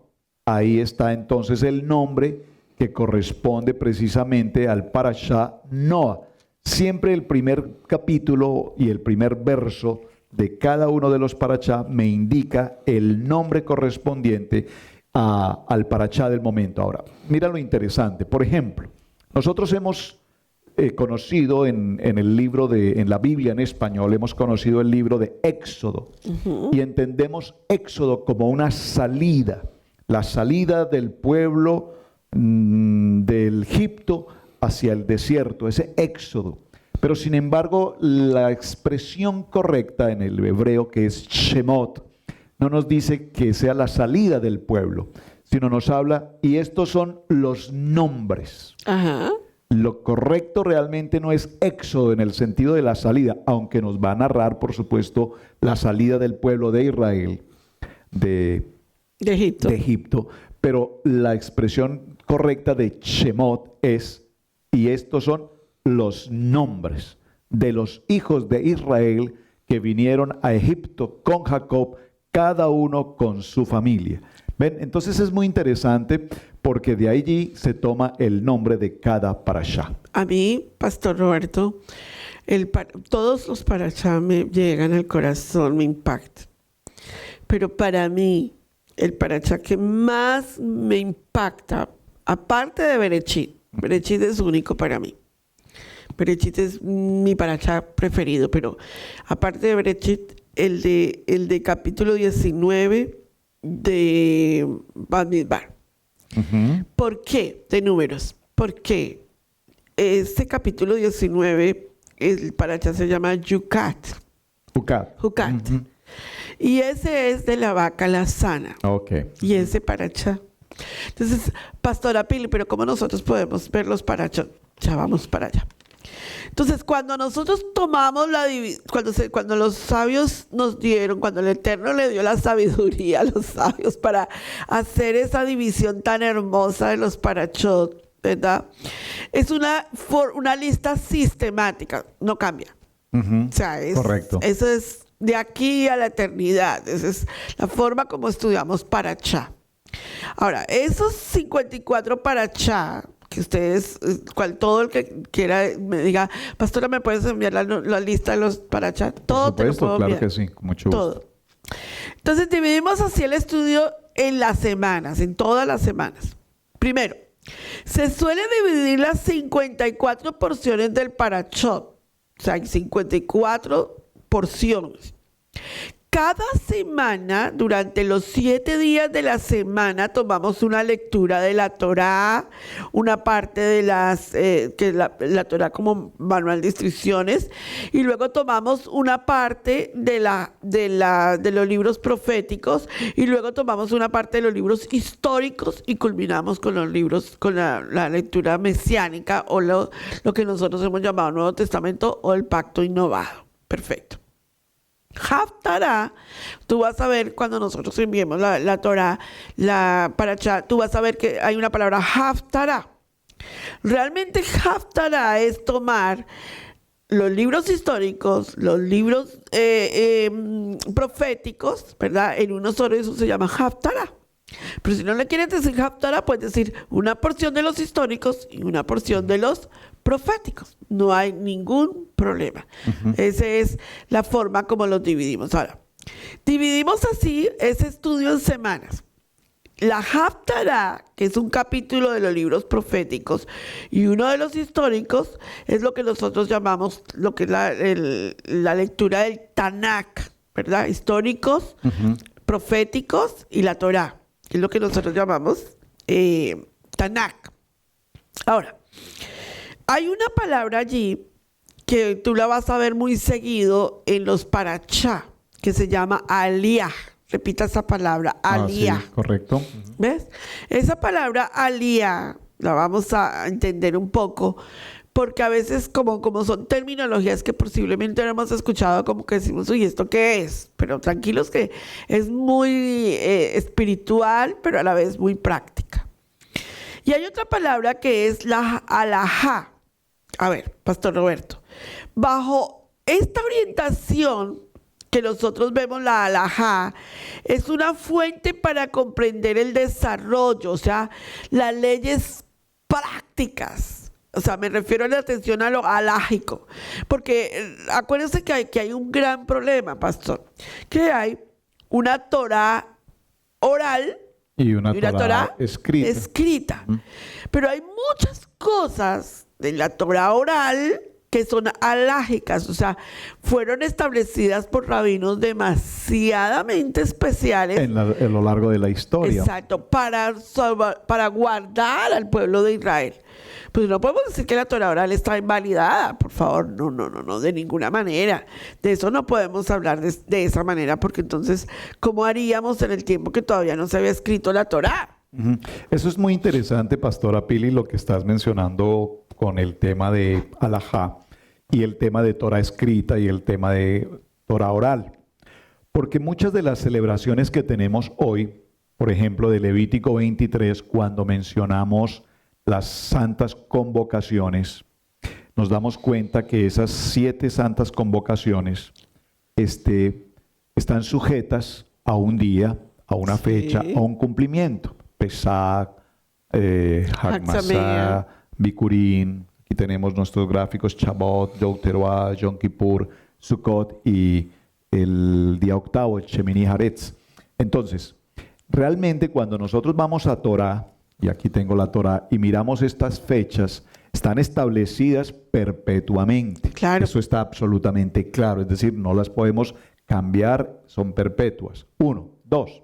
Ahí está entonces el nombre que corresponde precisamente al parashá Noah. Siempre el primer capítulo y el primer verso de cada uno de los parashá me indica el nombre correspondiente al parashá del momento. Ahora, mira lo interesante. Por ejemplo, nosotros hemos conocido en la Biblia en español, hemos conocido el libro de Éxodo. Y entendemos Éxodo como una salida. La salida del pueblo del Egipto hacia el desierto, ese éxodo. Pero sin embargo, la expresión correcta en el hebreo, que es Shemot, no nos dice que sea la salida del pueblo, sino nos habla, y estos son los nombres. Ajá. Lo correcto realmente no es éxodo en el sentido de la salida, aunque nos va a narrar, por supuesto, la salida del pueblo de Israel de Egipto. Pero la expresión correcta de Shemot es, y estos son los nombres de los hijos de Israel que vinieron a Egipto con Jacob, cada uno con su familia. ¿Ven? Entonces es muy interesante porque de allí se toma el nombre de cada parashá. A mí, Pastor Roberto, todos los parashá me llegan al corazón, me impactan. Pero para mí, el parashá que más me impacta, aparte de Bereshit, Bereshit es único para mí. Bereshit es mi parashá preferido, pero aparte de Bereshit, el de capítulo 19 de Bamidbar. ¿Por qué? De números. Porque este capítulo 19, el parashá se llama Yucat. Jucat. Y ese es de la vaca lazana. Okay. Y ese parashá. Entonces, Pastora Pili, pero ¿cómo nosotros podemos ver los parashá? Ya vamos para allá. Entonces, cuando nosotros tomamos cuando los sabios nos dieron, cuando el Eterno le dio la sabiduría a los sabios para hacer esa división tan hermosa de los parashot, ¿verdad? Es una lista sistemática, no cambia. O sea, correcto. Eso es de aquí a la eternidad. Esa es la forma como estudiamos parashá. Ahora, esos 54 parashá, que ustedes, todo el que quiera me diga, pastora, ¿me puedes enviar la lista de los parashá? Todo te lo puedo enviar. Claro que sí, con mucho gusto. Todo. Entonces dividimos así el estudio en las semanas, en todas las semanas. Primero, se suele dividir las 54 porciones del parashot. O sea, hay 54 porciones. Cada semana, durante los 7 días de la semana, tomamos una lectura de la Torá, una parte de la Torá como manual de instrucciones, y luego tomamos una parte de los libros proféticos, y luego tomamos una parte de los libros históricos, y culminamos con los libros, con la lectura mesiánica, o lo que nosotros hemos llamado Nuevo Testamento, o el Pacto Innovado. Perfecto. Haftará, tú vas a ver cuando nosotros enviemos la Torá, la parashá, tú vas a ver que hay una palabra Haftará. Realmente Haftará es tomar los libros históricos, los libros proféticos, ¿verdad? En uno solo, eso se llama Haftará. Pero si no le quieres decir Haftará, puedes decir una porción de los históricos y una porción de los proféticos. No hay ningún problema. Esa es la forma como los dividimos. Ahora, dividimos así ese estudio en semanas. La Haftará, que es un capítulo de los libros proféticos, y uno de los históricos, es lo que nosotros llamamos, lo que es la lectura del Tanakh, ¿verdad? Históricos, proféticos y la Torá, que es lo que nosotros llamamos Tanakh. Ahora, hay una palabra allí que tú la vas a ver muy seguido en los parashá, que se llama aliyah. Repita esa palabra, aliyah. Sí, correcto. ¿Ves? Esa palabra aliyah la vamos a entender un poco, porque a veces como son terminologías que posiblemente no hemos escuchado, como que decimos, uy, ¿esto qué es? Pero tranquilos que es muy espiritual, pero a la vez muy práctica. Y hay otra palabra que es la alajá. A ver, Pastor Roberto, bajo esta orientación que nosotros vemos, la alajá es una fuente para comprender el desarrollo, o sea, las leyes prácticas. O sea, me refiero a la atención a lo alágico, porque acuérdense que hay un gran problema, pastor, que hay una Torá oral y una Torá escrita. Pero hay muchas cosas de la Torá oral que son alágicas, o sea, fueron establecidas por rabinos demasiadamente especiales a lo largo de la historia. Exacto, para guardar al pueblo de Israel. Pues no podemos decir que la Torá oral está invalidada, por favor, no, de ninguna manera. De eso no podemos hablar de esa manera, porque entonces, ¿cómo haríamos en el tiempo que todavía no se había escrito la Torá? Ujú. Eso es muy interesante, Pastora Pili, lo que estás mencionando con el tema de alajá y el tema de Torah escrita y el tema de Torah oral. Porque muchas de las celebraciones que tenemos hoy, por ejemplo, de Levítico 23, cuando mencionamos las santas convocaciones, nos damos cuenta que esas 7 santas convocaciones están sujetas a un día, a una fecha, a un cumplimiento. Pesach, Hag Masá, Bikurim, aquí tenemos nuestros gráficos, Shavuot, Yom Teruah, Yom Kippur, Sukkot y el día octavo, el Shemini Haretz. Entonces, realmente cuando nosotros vamos a Torah, y aquí tengo la Torah, y miramos estas fechas, están establecidas perpetuamente. Claro. Eso está absolutamente claro, es decir, no las podemos cambiar, son perpetuas. 1, 2.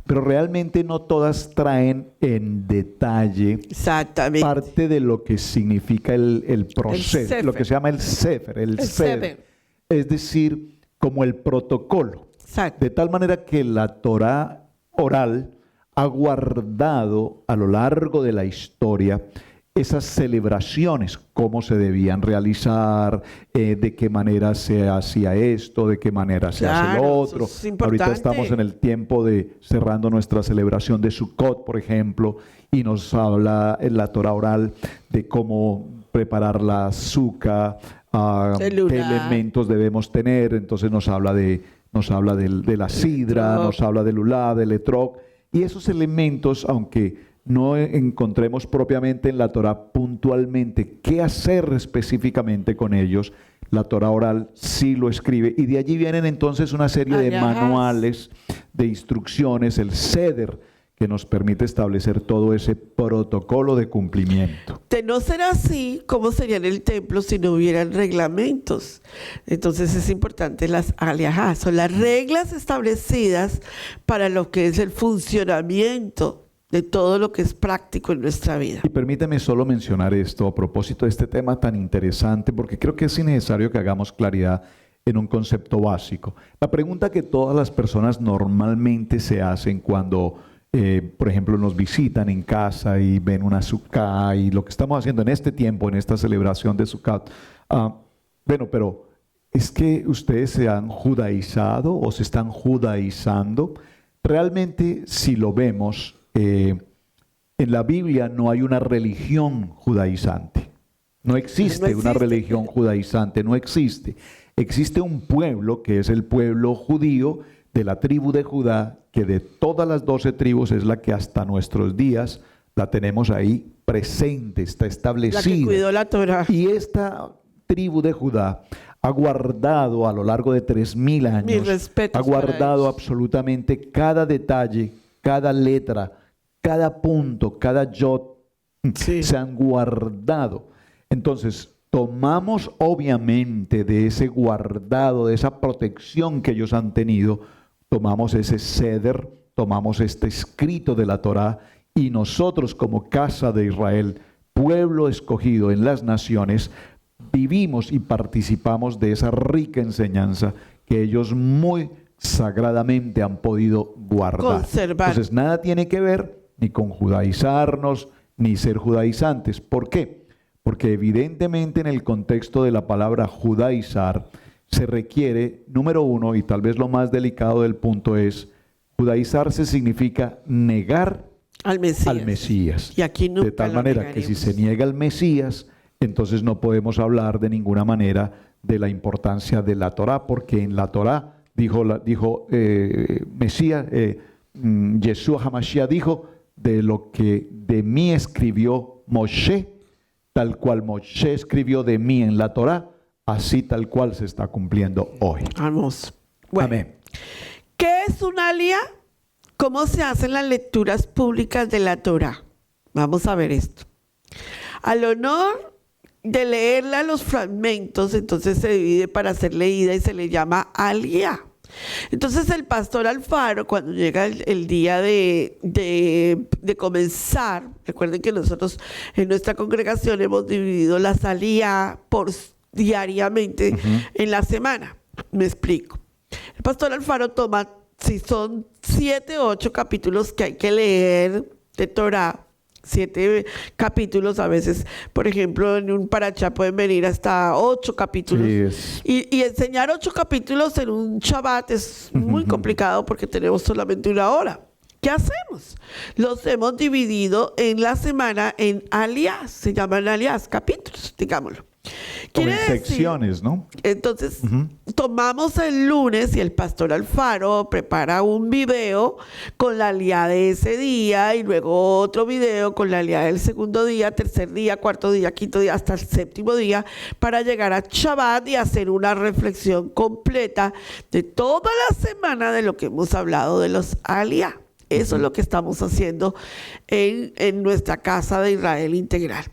Pero realmente no todas traen en detalle Exactamente. parte de lo que significa el proceso, Sefer. lo que se llama el Sefer, el Seder. Sefer. Es decir, como el protocolo. Exacto. De tal manera que la Torah oral ha guardado a lo largo de la historia esas celebraciones, cómo se debían realizar, de qué manera se hacía esto, de qué manera se hace lo Claro, otro. eso es importante. Ahorita estamos en el tiempo de cerrando nuestra celebración de Sukkot, por ejemplo, y nos habla en la Torah oral de cómo preparar la azúcar, qué elementos debemos tener. Entonces nos habla de la sidra, nos habla del ulá, del etrog, y esos elementos, aunque no encontremos propiamente en la Torah puntualmente qué hacer específicamente con ellos, la Torah oral sí lo escribe. Y de allí vienen entonces una serie de manuales, de instrucciones, el Seder, que nos permite establecer todo ese protocolo de cumplimiento. De no ser así, ¿cómo sería en el templo si no hubieran reglamentos? Entonces es importante las alajá, son las reglas establecidas para lo que es el funcionamiento de todo lo que es práctico en nuestra vida. Y permíteme solo mencionar esto a propósito de este tema tan interesante, porque creo que es necesario que hagamos claridad en un concepto básico. La pregunta que todas las personas normalmente se hacen cuando, por ejemplo, nos visitan en casa y ven una Sukkah y lo que estamos haciendo en este tiempo, en esta celebración de Sukkot, bueno, pero ¿es que ustedes se han judaizado o se están judaizando? Realmente, si lo vemos, en la Biblia no hay una religión judaizante. No existe una religión judaizante, no existe. Existe un pueblo que es el pueblo judío de la tribu de Judá, que de todas las 12 tribus es la que hasta nuestros días la tenemos ahí presente, está establecida. La que cuidó la Torah. Y esta tribu de Judá ha guardado a lo largo de 3000 años, Mis respetos ha guardado para ellos. absolutamente cada detalle, cada letra, cada punto, cada yod, Sí. se han guardado. Entonces, tomamos obviamente de ese guardado, de esa protección que ellos han tenido, tomamos ese ceder, tomamos este escrito de la Torá, y nosotros como casa de Israel, pueblo escogido en las naciones, vivimos y participamos de esa rica enseñanza que ellos muy sagradamente han podido guardar. Conservar. Entonces, nada tiene que ver ni con judaizarnos, ni ser judaizantes. ¿Por qué? Porque evidentemente en el contexto de la palabra judaizar se requiere, número uno, y tal vez lo más delicado del punto es, judaizarse significa negar Al Mesías. Y aquí nunca de tal lo manera que si negaremos. se niega al Mesías, entonces no podemos hablar de ninguna manera de la importancia de la Torá, porque en la Torá dijo Mesías, Yeshua HaMashiach dijo, de lo que de mí escribió Moshe, tal cual Moshe escribió de mí en la Torá, así tal cual se está cumpliendo hoy. Vamos. Bueno, Amén. ¿qué es un alía? ¿Cómo se hacen las lecturas públicas de la Torá? Vamos a ver esto. Al honor de leerla los fragmentos, entonces se divide para ser leída y se le llama alía. Entonces el pastor Alfaro, cuando llega el día de comenzar, recuerden que nosotros en nuestra congregación hemos dividido la salía diariamente en la semana. Me explico. El pastor Alfaro toma, si son 7 o 8 capítulos que hay que leer de Torah, 7 capítulos, a veces, por ejemplo, en un parachá pueden venir hasta 8 capítulos. Y enseñar 8 capítulos en un Shabbat es muy complicado porque tenemos solamente 1 hora. ¿Qué hacemos? Los hemos dividido en la semana en alias, se llaman alias, capítulos, digámoslo. Como en secciones, ¿no? Entonces, tomamos el lunes y el pastor Alfaro prepara un video con la aliyá de ese día y luego otro video con la aliyá del segundo día, tercer día, cuarto día, quinto día, hasta el séptimo día, para llegar a Shabbat y hacer una reflexión completa de toda la semana de lo que hemos hablado de los aliyá. Eso es lo que estamos haciendo en nuestra Casa de Israel Integral.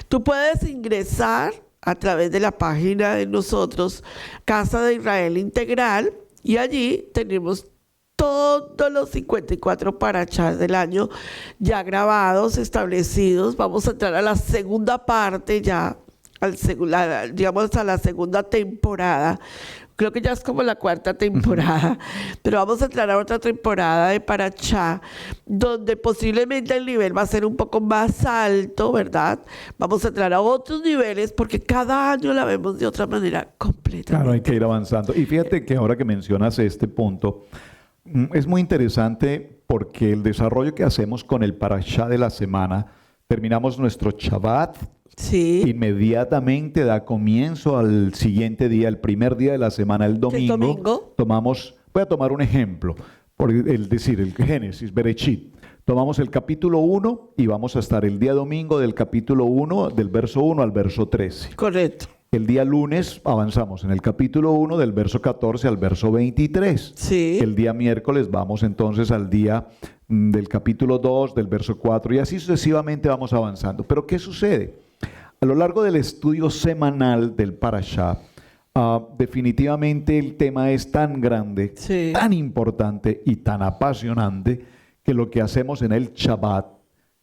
Tú puedes ingresar a través de la página de nosotros, Casa de Israel Integral, y allí tenemos todos los 54 parachás del año ya grabados, establecidos. Vamos a entrar a la segunda parte ya, digamos a la segunda temporada. Creo que ya es como la 4ª temporada, pero vamos a entrar a otra temporada de Parachá, donde posiblemente el nivel va a ser un poco más alto, ¿verdad? Vamos a entrar a otros niveles porque cada año la vemos de otra manera completamente. Claro, hay que ir avanzando. Y fíjate que ahora que mencionas este punto, es muy interesante porque el desarrollo que hacemos con el Parashá de la semana, terminamos nuestro Shabbat. Sí. Inmediatamente da comienzo al siguiente día, el primer día de la semana, el domingo. ¿El domingo? Voy a tomar un ejemplo, por decir, el Génesis, Bereshit. Tomamos el capítulo 1 y vamos a estar el día domingo del capítulo 1, del verso 1 al verso 13. Correcto. El día lunes avanzamos en el capítulo 1 del verso 14 al verso 23. Sí. El día miércoles vamos entonces al día del capítulo 2, del verso 4 y así sucesivamente vamos avanzando. Pero ¿qué sucede? A lo largo del estudio semanal del Parashá, definitivamente el tema es tan grande, sí, tan importante y tan apasionante que lo que hacemos en el Shabbat,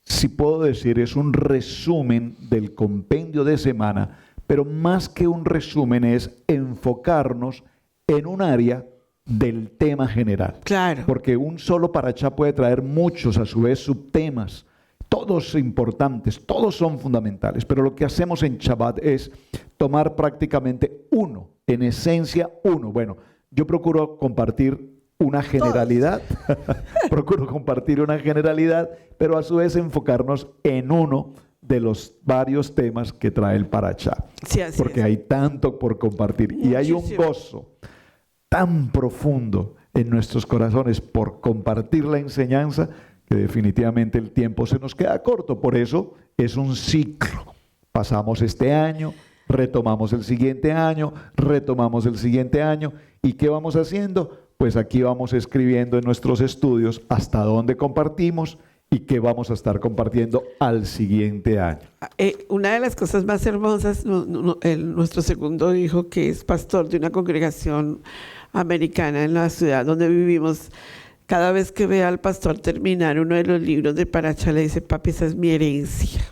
si puedo decir, es un resumen del compendio de semana, pero más que un resumen es enfocarnos en un área del tema general. Claro. Porque un solo Parashá puede traer muchos, a su vez, subtemas. Todos importantes, todos son fundamentales, pero lo que hacemos en Shabbat es tomar prácticamente uno, en esencia uno. Bueno, yo procuro compartir una generalidad, pero a su vez enfocarnos en uno de los varios temas que trae el Parashá. Sí, así porque es. hay tanto por compartir y hay un gozo tan profundo en nuestros corazones por compartir la enseñanza que definitivamente el tiempo se nos queda corto. Por eso es un ciclo. Pasamos este año, retomamos el siguiente año, retomamos el siguiente año. ¿Y qué vamos haciendo? Pues aquí vamos escribiendo en nuestros estudios hasta dónde compartimos y qué vamos a estar compartiendo al siguiente año. Una de las cosas más hermosas, nuestro segundo hijo, que es pastor de una congregación americana en la ciudad donde vivimos, cada vez que ve al pastor terminar uno de los libros de Parashá, le dice: papi, esa es mi herencia.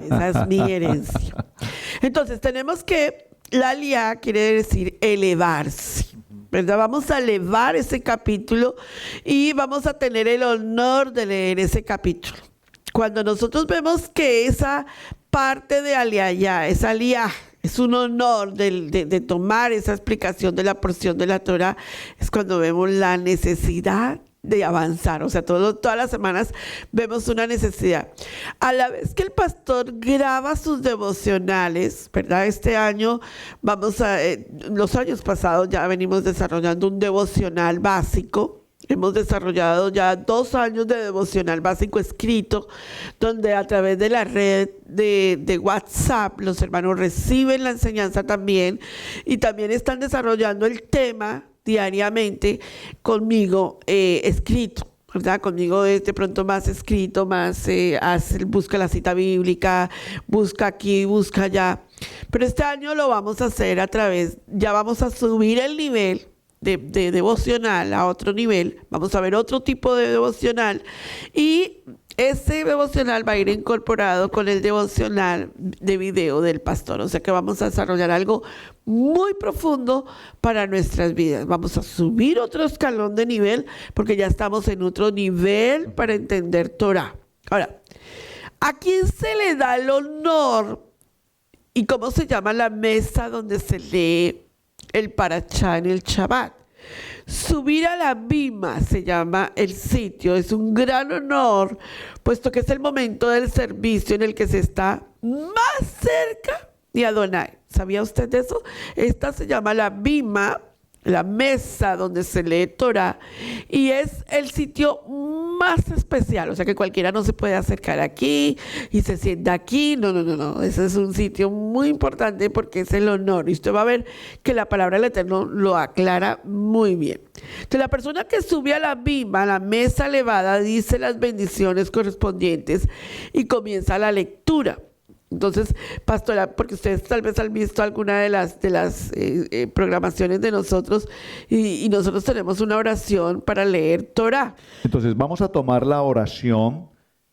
Esa es mi herencia. Entonces, tenemos que, la aliyá quiere decir elevarse, ¿verdad? Vamos a elevar ese capítulo y vamos a tener el honor de leer ese capítulo. Cuando nosotros vemos que esa parte de aliyá, esa aliyá, es un honor de tomar esa explicación de la porción de la Torah, es cuando vemos la necesidad de avanzar. O sea, todas las semanas vemos una necesidad. A la vez que el pastor graba sus devocionales, ¿verdad? Este año los años pasados ya venimos desarrollando un devocional básico. Hemos desarrollado ya 2 años de devocional básico escrito, donde a través de la red de WhatsApp los hermanos reciben la enseñanza también y también están desarrollando el tema diariamente conmigo escrito, ¿verdad? Conmigo es de pronto más escrito, más busca la cita bíblica, busca aquí, busca allá. Pero este año lo vamos a hacer ya vamos a subir el nivel de devocional a otro nivel, vamos a ver otro tipo de devocional y ese devocional va a ir incorporado con el devocional de video del pastor. O sea que vamos a desarrollar algo muy profundo para nuestras vidas. Vamos a subir otro escalón de nivel porque ya estamos en otro nivel para entender Torah. Ahora, ¿a quién se le da el honor y cómo se llama la mesa donde se lee el parachá en el Shabbat? Subir a la bima se llama el sitio. Es un gran honor, puesto que es el momento del servicio en el que se está más cerca de Adonai. ¿Sabía usted de eso? Esta se llama la bima, la mesa donde se lee Torah, y es el sitio más especial. O sea que cualquiera no se puede acercar aquí y se sienta aquí. No. Ese es un sitio muy importante porque es el honor. Y usted va a ver que la palabra del Eterno lo aclara muy bien. Entonces, la persona que sube a la bima, la mesa elevada, dice las bendiciones correspondientes y comienza la lectura. Entonces, pastora, porque ustedes tal vez han visto alguna de las programaciones de nosotros y nosotros tenemos una oración para leer Torah. Entonces vamos a tomar la oración,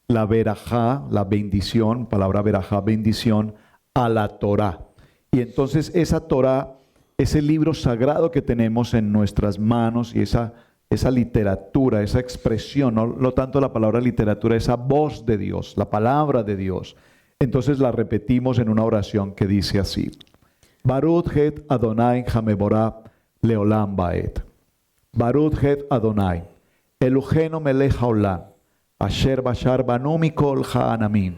la verajá, la bendición, palabra verajá, bendición, a la Torah. Y entonces esa Torah, ese libro sagrado que tenemos en nuestras manos y esa literatura, esa expresión, no tanto la palabra literatura, esa voz de Dios, la palabra de Dios. Entonces la repetimos en una oración que dice así: Baruch het Adonai Hameborah Leolam Baed. Baruch het Adonai Elohenu melech haolam asher bashar banu mikol ha'anamim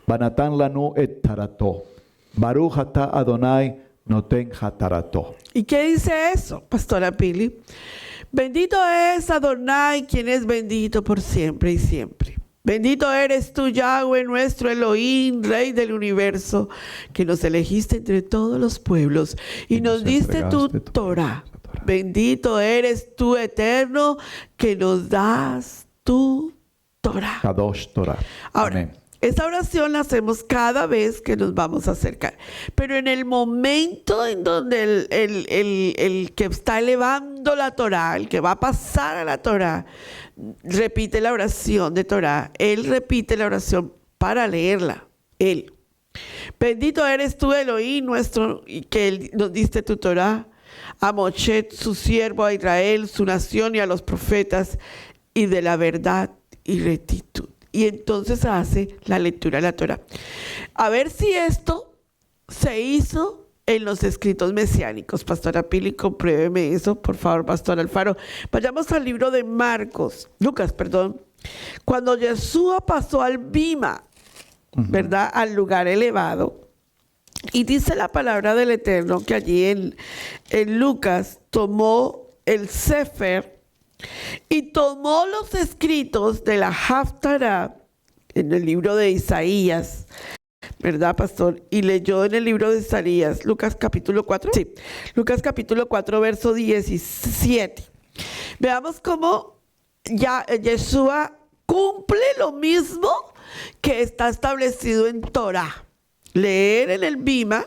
banatan lanu et tarato. Baruch ata Adonai noten hatarato. ¿Y qué dice eso, pastora Pili? Bendito es Adonai, quien es bendito por siempre y siempre. Bendito eres tú, Yahweh, nuestro Elohim, Rey del universo, que nos elegiste entre todos los pueblos y nos diste tu Torah. Bendito eres tú, Eterno, que nos das tu Torah. Kadosh Torah. Ahora, Amén. esta oración la hacemos cada vez que nos vamos a acercar. Pero en el momento en donde el que está elevando la Torah, el que va a pasar a la Torah, repite la oración de Torah, él repite la oración para leerla. Él. Bendito eres tú, Elohim, nuestro, y que nos diste tu Torah, a Moshe, su siervo, a Israel, su nación, y a los profetas, y de la verdad y rectitud. Y entonces hace la lectura de la Torah. A ver si esto se hizo en los escritos mesiánicos. Pastora Pili, compruébeme eso, por favor, Pastor Alfaro. Vayamos al libro de Lucas, perdón. Cuando Yeshua pasó al bima, ¿verdad? Al lugar elevado. Y dice la palabra del Eterno que allí en Lucas tomó el Sefer y tomó los escritos de la Haftará en el libro de Isaías, ¿verdad, pastor? Y leyó en el libro de Isaías, Lucas capítulo 4. Sí, Lucas capítulo 4, verso 17. Veamos cómo ya Yeshua cumple lo mismo que está establecido en Torah. Leer en el bima.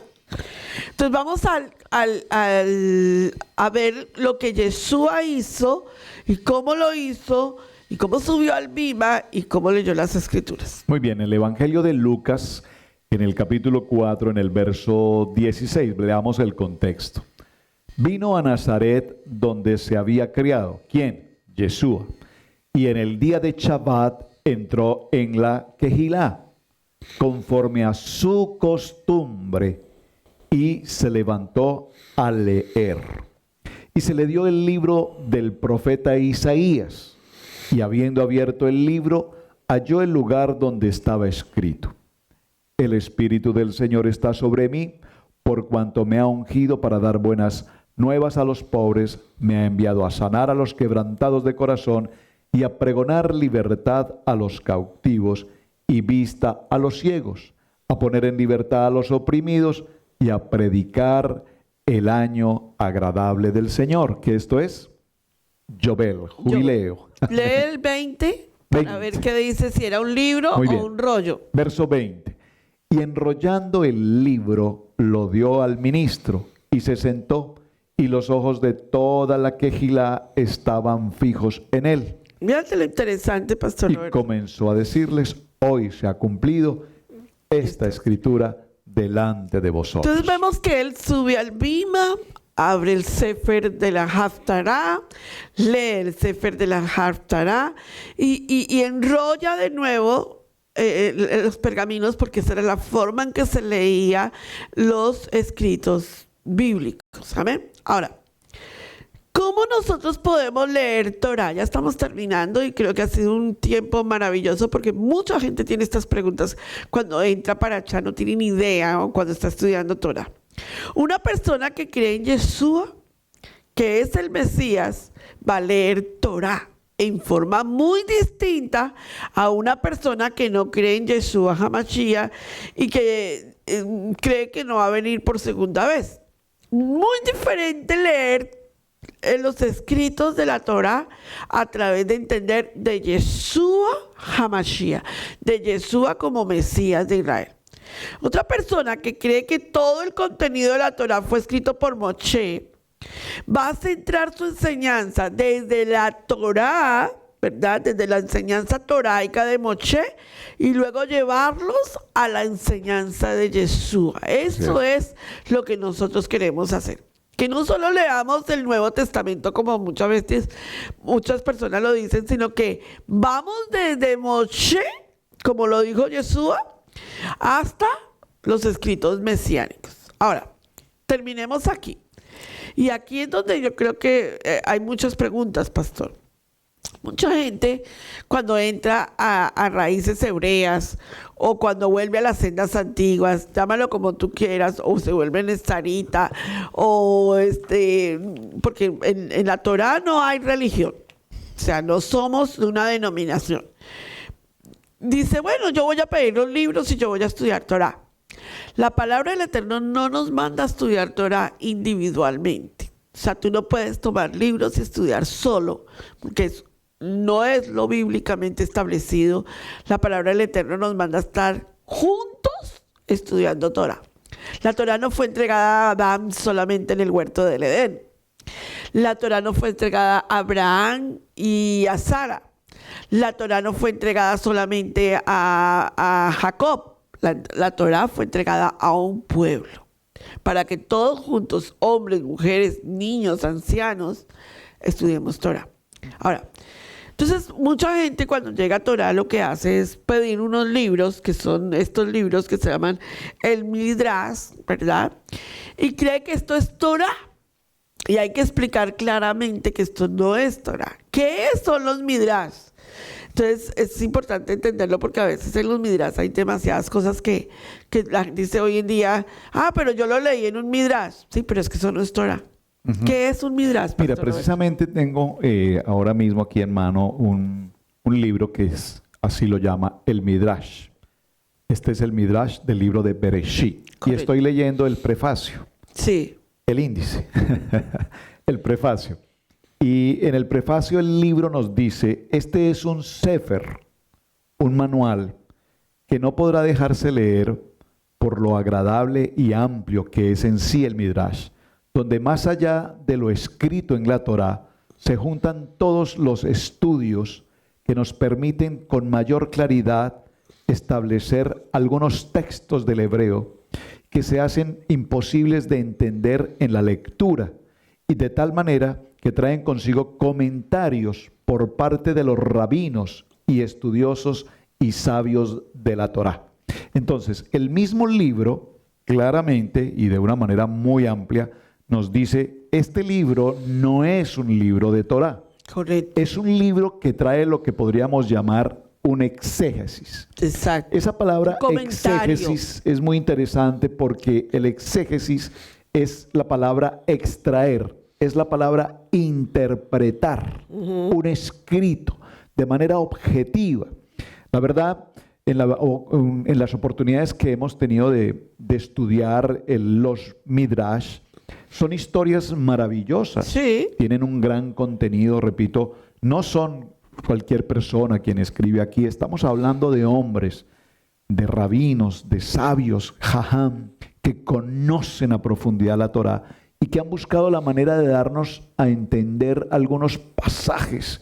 Entonces vamos a ver lo que Yeshua hizo y cómo lo hizo y cómo subió al bima y cómo leyó las escrituras. Muy bien, el Evangelio de Lucas, en el capítulo 4, en el verso 16, leamos el contexto. Vino a Nazaret donde se había criado. ¿Quién? Yeshua. Y en el día de Shabbat entró en la Kehilá, conforme a su costumbre, y se levantó a leer. Y se le dio el libro del profeta Isaías, y habiendo abierto el libro, halló el lugar donde estaba escrito: El Espíritu del Señor está sobre mí, por cuanto me ha ungido para dar buenas nuevas a los pobres, me ha enviado a sanar a los quebrantados de corazón y a pregonar libertad a los cautivos y vista a los ciegos, a poner en libertad a los oprimidos y a predicar el año agradable del Señor, que esto es Yobel, jubileo. Lee el 20 para ver qué dice, si era un libro o un rollo. Verso 20. Y enrollando el libro lo dio al ministro y se sentó, y los ojos de toda la Kehilá estaban fijos en él. Mírate lo interesante, pastor Y Roberto. comenzó a decirles: hoy se ha cumplido esta escritura delante de vosotros. Entonces vemos que él sube al bima, abre el Sefer de la Haftará, lee el Sefer de la Haftará y enrolla de nuevo los pergaminos porque esa era la forma en que se leía los escritos bíblicos. Amén. Ahora, ¿cómo nosotros podemos leer Torah? Ya estamos terminando y creo que ha sido un tiempo maravilloso porque mucha gente tiene estas preguntas cuando entra para allá, no tiene ni idea o cuando está estudiando Torah. Una persona que cree en Yeshua, que es el Mesías, va a leer Torah en forma muy distinta a una persona que no cree en Yeshua HaMashiach y que cree que no va a venir por segunda vez. Muy diferente leer en los escritos de la Torah a través de entender de Yeshua HaMashiach, de Yeshua como Mesías de Israel. Otra persona que cree que todo el contenido de la Torah fue escrito por Moshe, va a centrar su enseñanza desde la Torah, ¿verdad? Desde la enseñanza toraica de Moshe y luego llevarlos a la enseñanza de Yeshua. Eso es lo que nosotros queremos hacer. Que no solo leamos el Nuevo Testamento como muchas personas lo dicen, sino que vamos desde Moshe, como lo dijo Yeshua, hasta los escritos mesiánicos. Ahora, terminemos aquí. Y aquí es donde yo creo que hay muchas preguntas, pastor. Mucha gente cuando entra a raíces hebreas o cuando vuelve a las sendas antiguas, llámalo como tú quieras, o se vuelve nestarita, o porque en la Torah no hay religión, o sea, no somos de una denominación. Dice, bueno, yo voy a pedir los libros y yo voy a estudiar Torah. La palabra del Eterno no nos manda a estudiar Torah individualmente. O sea, tú no puedes tomar libros y estudiar solo, porque no es lo bíblicamente establecido. La palabra del Eterno nos manda a estar juntos estudiando Torah. La Torah no fue entregada a Adán solamente en el huerto del Edén. La Torah no fue entregada a Abraham y a Sara. La Torah no fue entregada solamente a Jacob. La Torah fue entregada a un pueblo para que todos juntos, hombres, mujeres, niños, ancianos, estudiemos Torah. Ahora, entonces mucha gente cuando llega a Torah lo que hace es pedir unos libros, que son estos libros que se llaman el Midrash, ¿verdad? Y cree que esto es Torah. Y hay que explicar claramente que esto no es Torah. ¿Qué son los Midrash? Entonces es importante entenderlo porque a veces en los Midrash hay demasiadas cosas que la gente dice hoy en día, pero yo lo leí en un Midrash. Sí, pero es que eso no es Torah. ¿Qué es un Midrash? Mira, precisamente tengo ahora mismo aquí en mano un libro que así lo llama el Midrash. Este es el Midrash del libro de Bereshit. Correcto. Y estoy leyendo el prefacio. Sí. El índice. El prefacio. Y en el prefacio el libro nos dice, este es un sefer, un manual, que no podrá dejarse leer por lo agradable y amplio que es en sí el Midrash, donde más allá de lo escrito en la Torá, se juntan todos los estudios que nos permiten con mayor claridad establecer algunos textos del hebreo que se hacen imposibles de entender en la lectura, y de tal manera que traen consigo comentarios por parte de los rabinos y estudiosos y sabios de la Torá. Entonces, el mismo libro, claramente y de una manera muy amplia, nos dice, este libro no es un libro de Torá. Correcto. Es un libro que trae lo que podríamos llamar un exégesis. Exacto. Esa palabra exégesis es muy interesante porque el exégesis es la palabra extraer, es la palabra interpretar un escrito de manera objetiva. La verdad, en las oportunidades que hemos tenido de estudiar los Midrash, son historias maravillosas. Sí. Tienen un gran contenido, repito, no son cualquier persona quien escribe aquí. Estamos hablando de hombres, de rabinos, de sabios, jajam, que conocen a profundidad la Torá y que han buscado la manera de darnos a entender algunos pasajes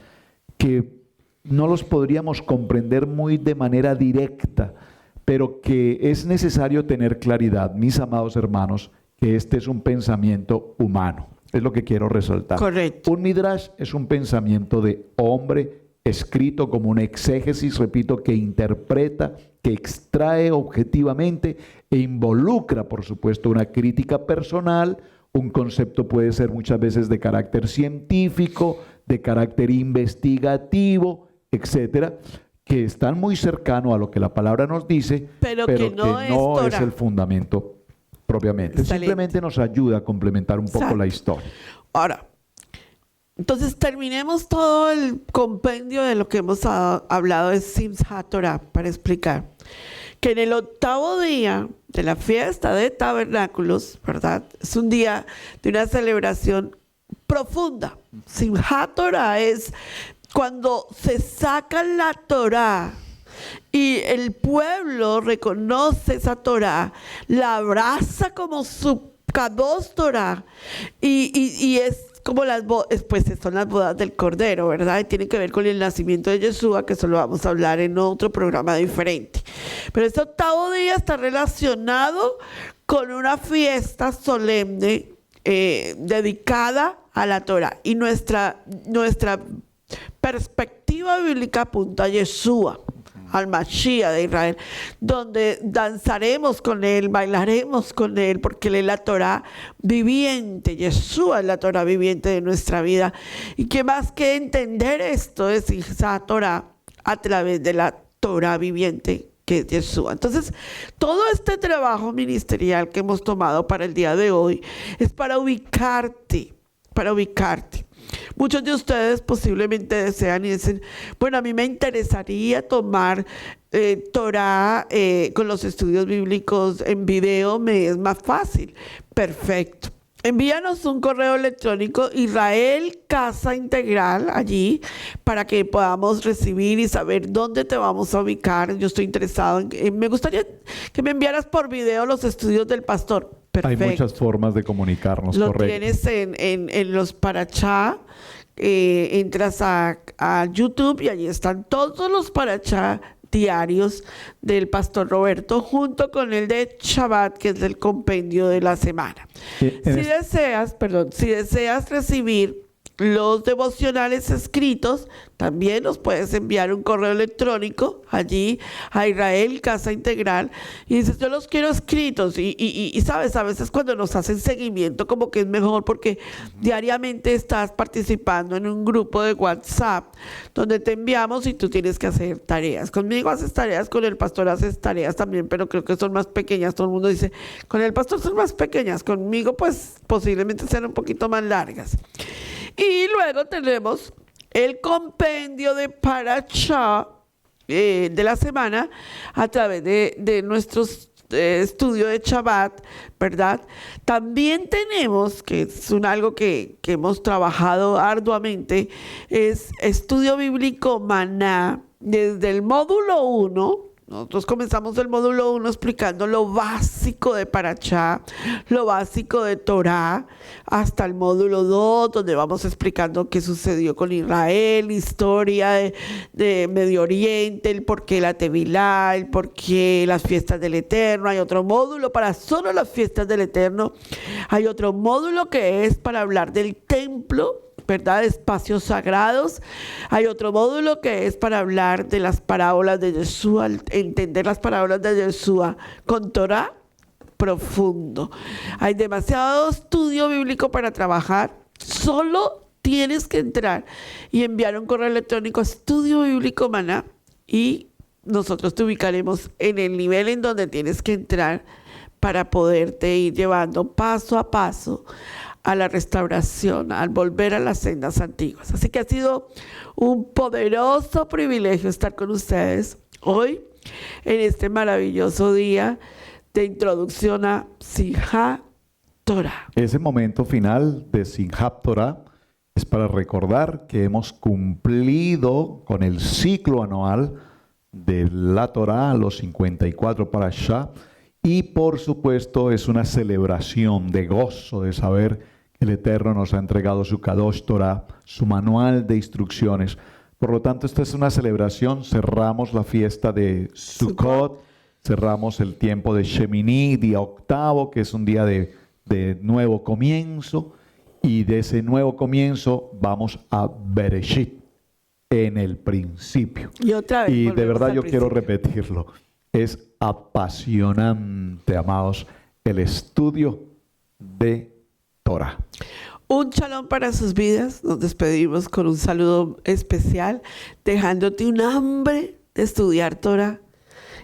que no los podríamos comprender muy de manera directa, pero que es necesario tener claridad, mis amados hermanos, que este es un pensamiento humano. Es lo que quiero resaltar. Correcto. Un Midrash es un pensamiento de hombre escrito como un exégesis, repito, que interpreta, que extrae objetivamente e involucra, por supuesto, una crítica personal. Un concepto puede ser muchas veces de carácter científico, de carácter investigativo, etcétera, que están muy cercano a lo que la palabra nos dice, pero que no es es el fundamento propiamente. Excelente. Simplemente nos ayuda a complementar un poco Exacto. la historia. Ahora, entonces terminemos todo el compendio de lo que hemos hablado de Simchat Torah para explicar que en el 8º día de la fiesta de tabernáculos, ¿verdad? Es un día de una celebración profunda. Simchat Torah es cuando se saca la Torah y el pueblo reconoce esa Torah, la abraza como su Kadosh Torah y es como pues son las bodas del Cordero, ¿verdad? Y tiene que ver con el nacimiento de Yeshua, que eso lo vamos a hablar en otro programa diferente. Pero este 8º día está relacionado con una fiesta solemne dedicada a la Torah. Y nuestra perspectiva bíblica apunta a Yeshua, al Mashiach de Israel, donde danzaremos con él, bailaremos con él, porque él es la Torah viviente. Yeshua es la Torah viviente de nuestra vida. Y que más que entender esto es esa Torah a través de la Torah viviente que es Yeshua. Entonces, todo este trabajo ministerial que hemos tomado para el día de hoy es para ubicarte. Muchos de ustedes posiblemente desean y dicen, bueno, a mí me interesaría tomar Torah con los estudios bíblicos en video, me es más fácil. Perfecto. Envíanos un correo electrónico Israel Casa Integral allí para que podamos recibir y saber dónde te vamos a ubicar. Yo estoy interesado me gustaría que me enviaras por video los estudios del pastor. Perfecto. Hay muchas formas de comunicarnos, Lo correcto. tienes en los Parachá, entras a YouTube y allí están todos los Parachá diarios del pastor Roberto junto con el de Shabbat, que es del compendio de la semana. Si deseas recibir los devocionales escritos, también nos puedes enviar un correo electrónico allí a Israel Casa Integral y dices, yo los quiero escritos y sabes, a veces cuando nos hacen seguimiento como que es mejor porque diariamente estás participando en un grupo de WhatsApp donde te enviamos y tú tienes que hacer tareas. Conmigo haces tareas, con el pastor haces tareas también, pero creo que son más pequeñas. Todo el mundo dice, con el pastor son más pequeñas, conmigo pues posiblemente sean un poquito más largas. Y luego tenemos el compendio de Parashá de la semana a través de nuestros estudios de Shabbat, ¿verdad? También tenemos, que es algo que hemos trabajado arduamente, es estudio bíblico Maná desde el módulo 1. Nosotros comenzamos el módulo 1 explicando lo básico de Parashá, lo básico de Torah, hasta el módulo 2, donde vamos explicando qué sucedió con Israel, historia de Medio Oriente, el porqué la Tevilá, el porqué las fiestas del Eterno. Hay otro módulo para solo las fiestas del Eterno. Hay otro módulo que es para hablar del templo, ¿verdad? Espacios sagrados. Hay otro módulo que es para hablar de las parábolas de Yeshua, entender las parábolas de Yeshua con Torah profundo. Hay demasiado estudio bíblico para trabajar. Solo tienes que entrar y enviar un correo electrónico a Estudio Bíblico Maná y nosotros te ubicaremos en el nivel en donde tienes que entrar para poderte ir llevando paso a paso a la restauración, al volver a las sendas antiguas. Así que ha sido un poderoso privilegio estar con ustedes hoy en este maravilloso día de introducción a Simchat Torah. Ese momento final de Simchat Torah es para recordar que hemos cumplido con el ciclo anual de la Torah, los 54 Parashá, y por supuesto es una celebración de gozo de saber que el Eterno nos ha entregado su Kadosh Torah, su manual de instrucciones. Por lo tanto, esta es una celebración. Cerramos la fiesta de Sukkot, cerramos el tiempo de Shemini, día octavo, que es un día de nuevo comienzo, y de ese nuevo comienzo vamos a Bereshit. en el principio. Y otra vez. Y de volvemos verdad al yo quiero principio. repetirlo. Es apasionante, amados, el estudio de Torah. Un shalom para sus vidas. Nos despedimos con un saludo especial, dejándote un hambre de estudiar Torah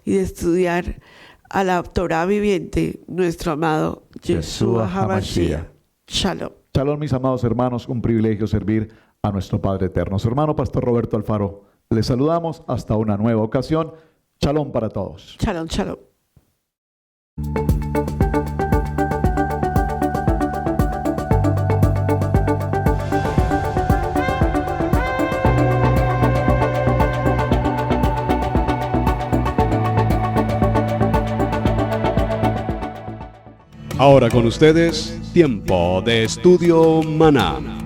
y de estudiar a la Torah viviente, nuestro amado Yeshua HaMashiach. Shalom. Shalom, mis amados hermanos, un privilegio servir a nuestro Padre Eterno. Su hermano Pastor Roberto Alfaro, les saludamos hasta una nueva ocasión. Shalom para todos. Shalom, shalom. Ahora con ustedes, tiempo de estudio maná.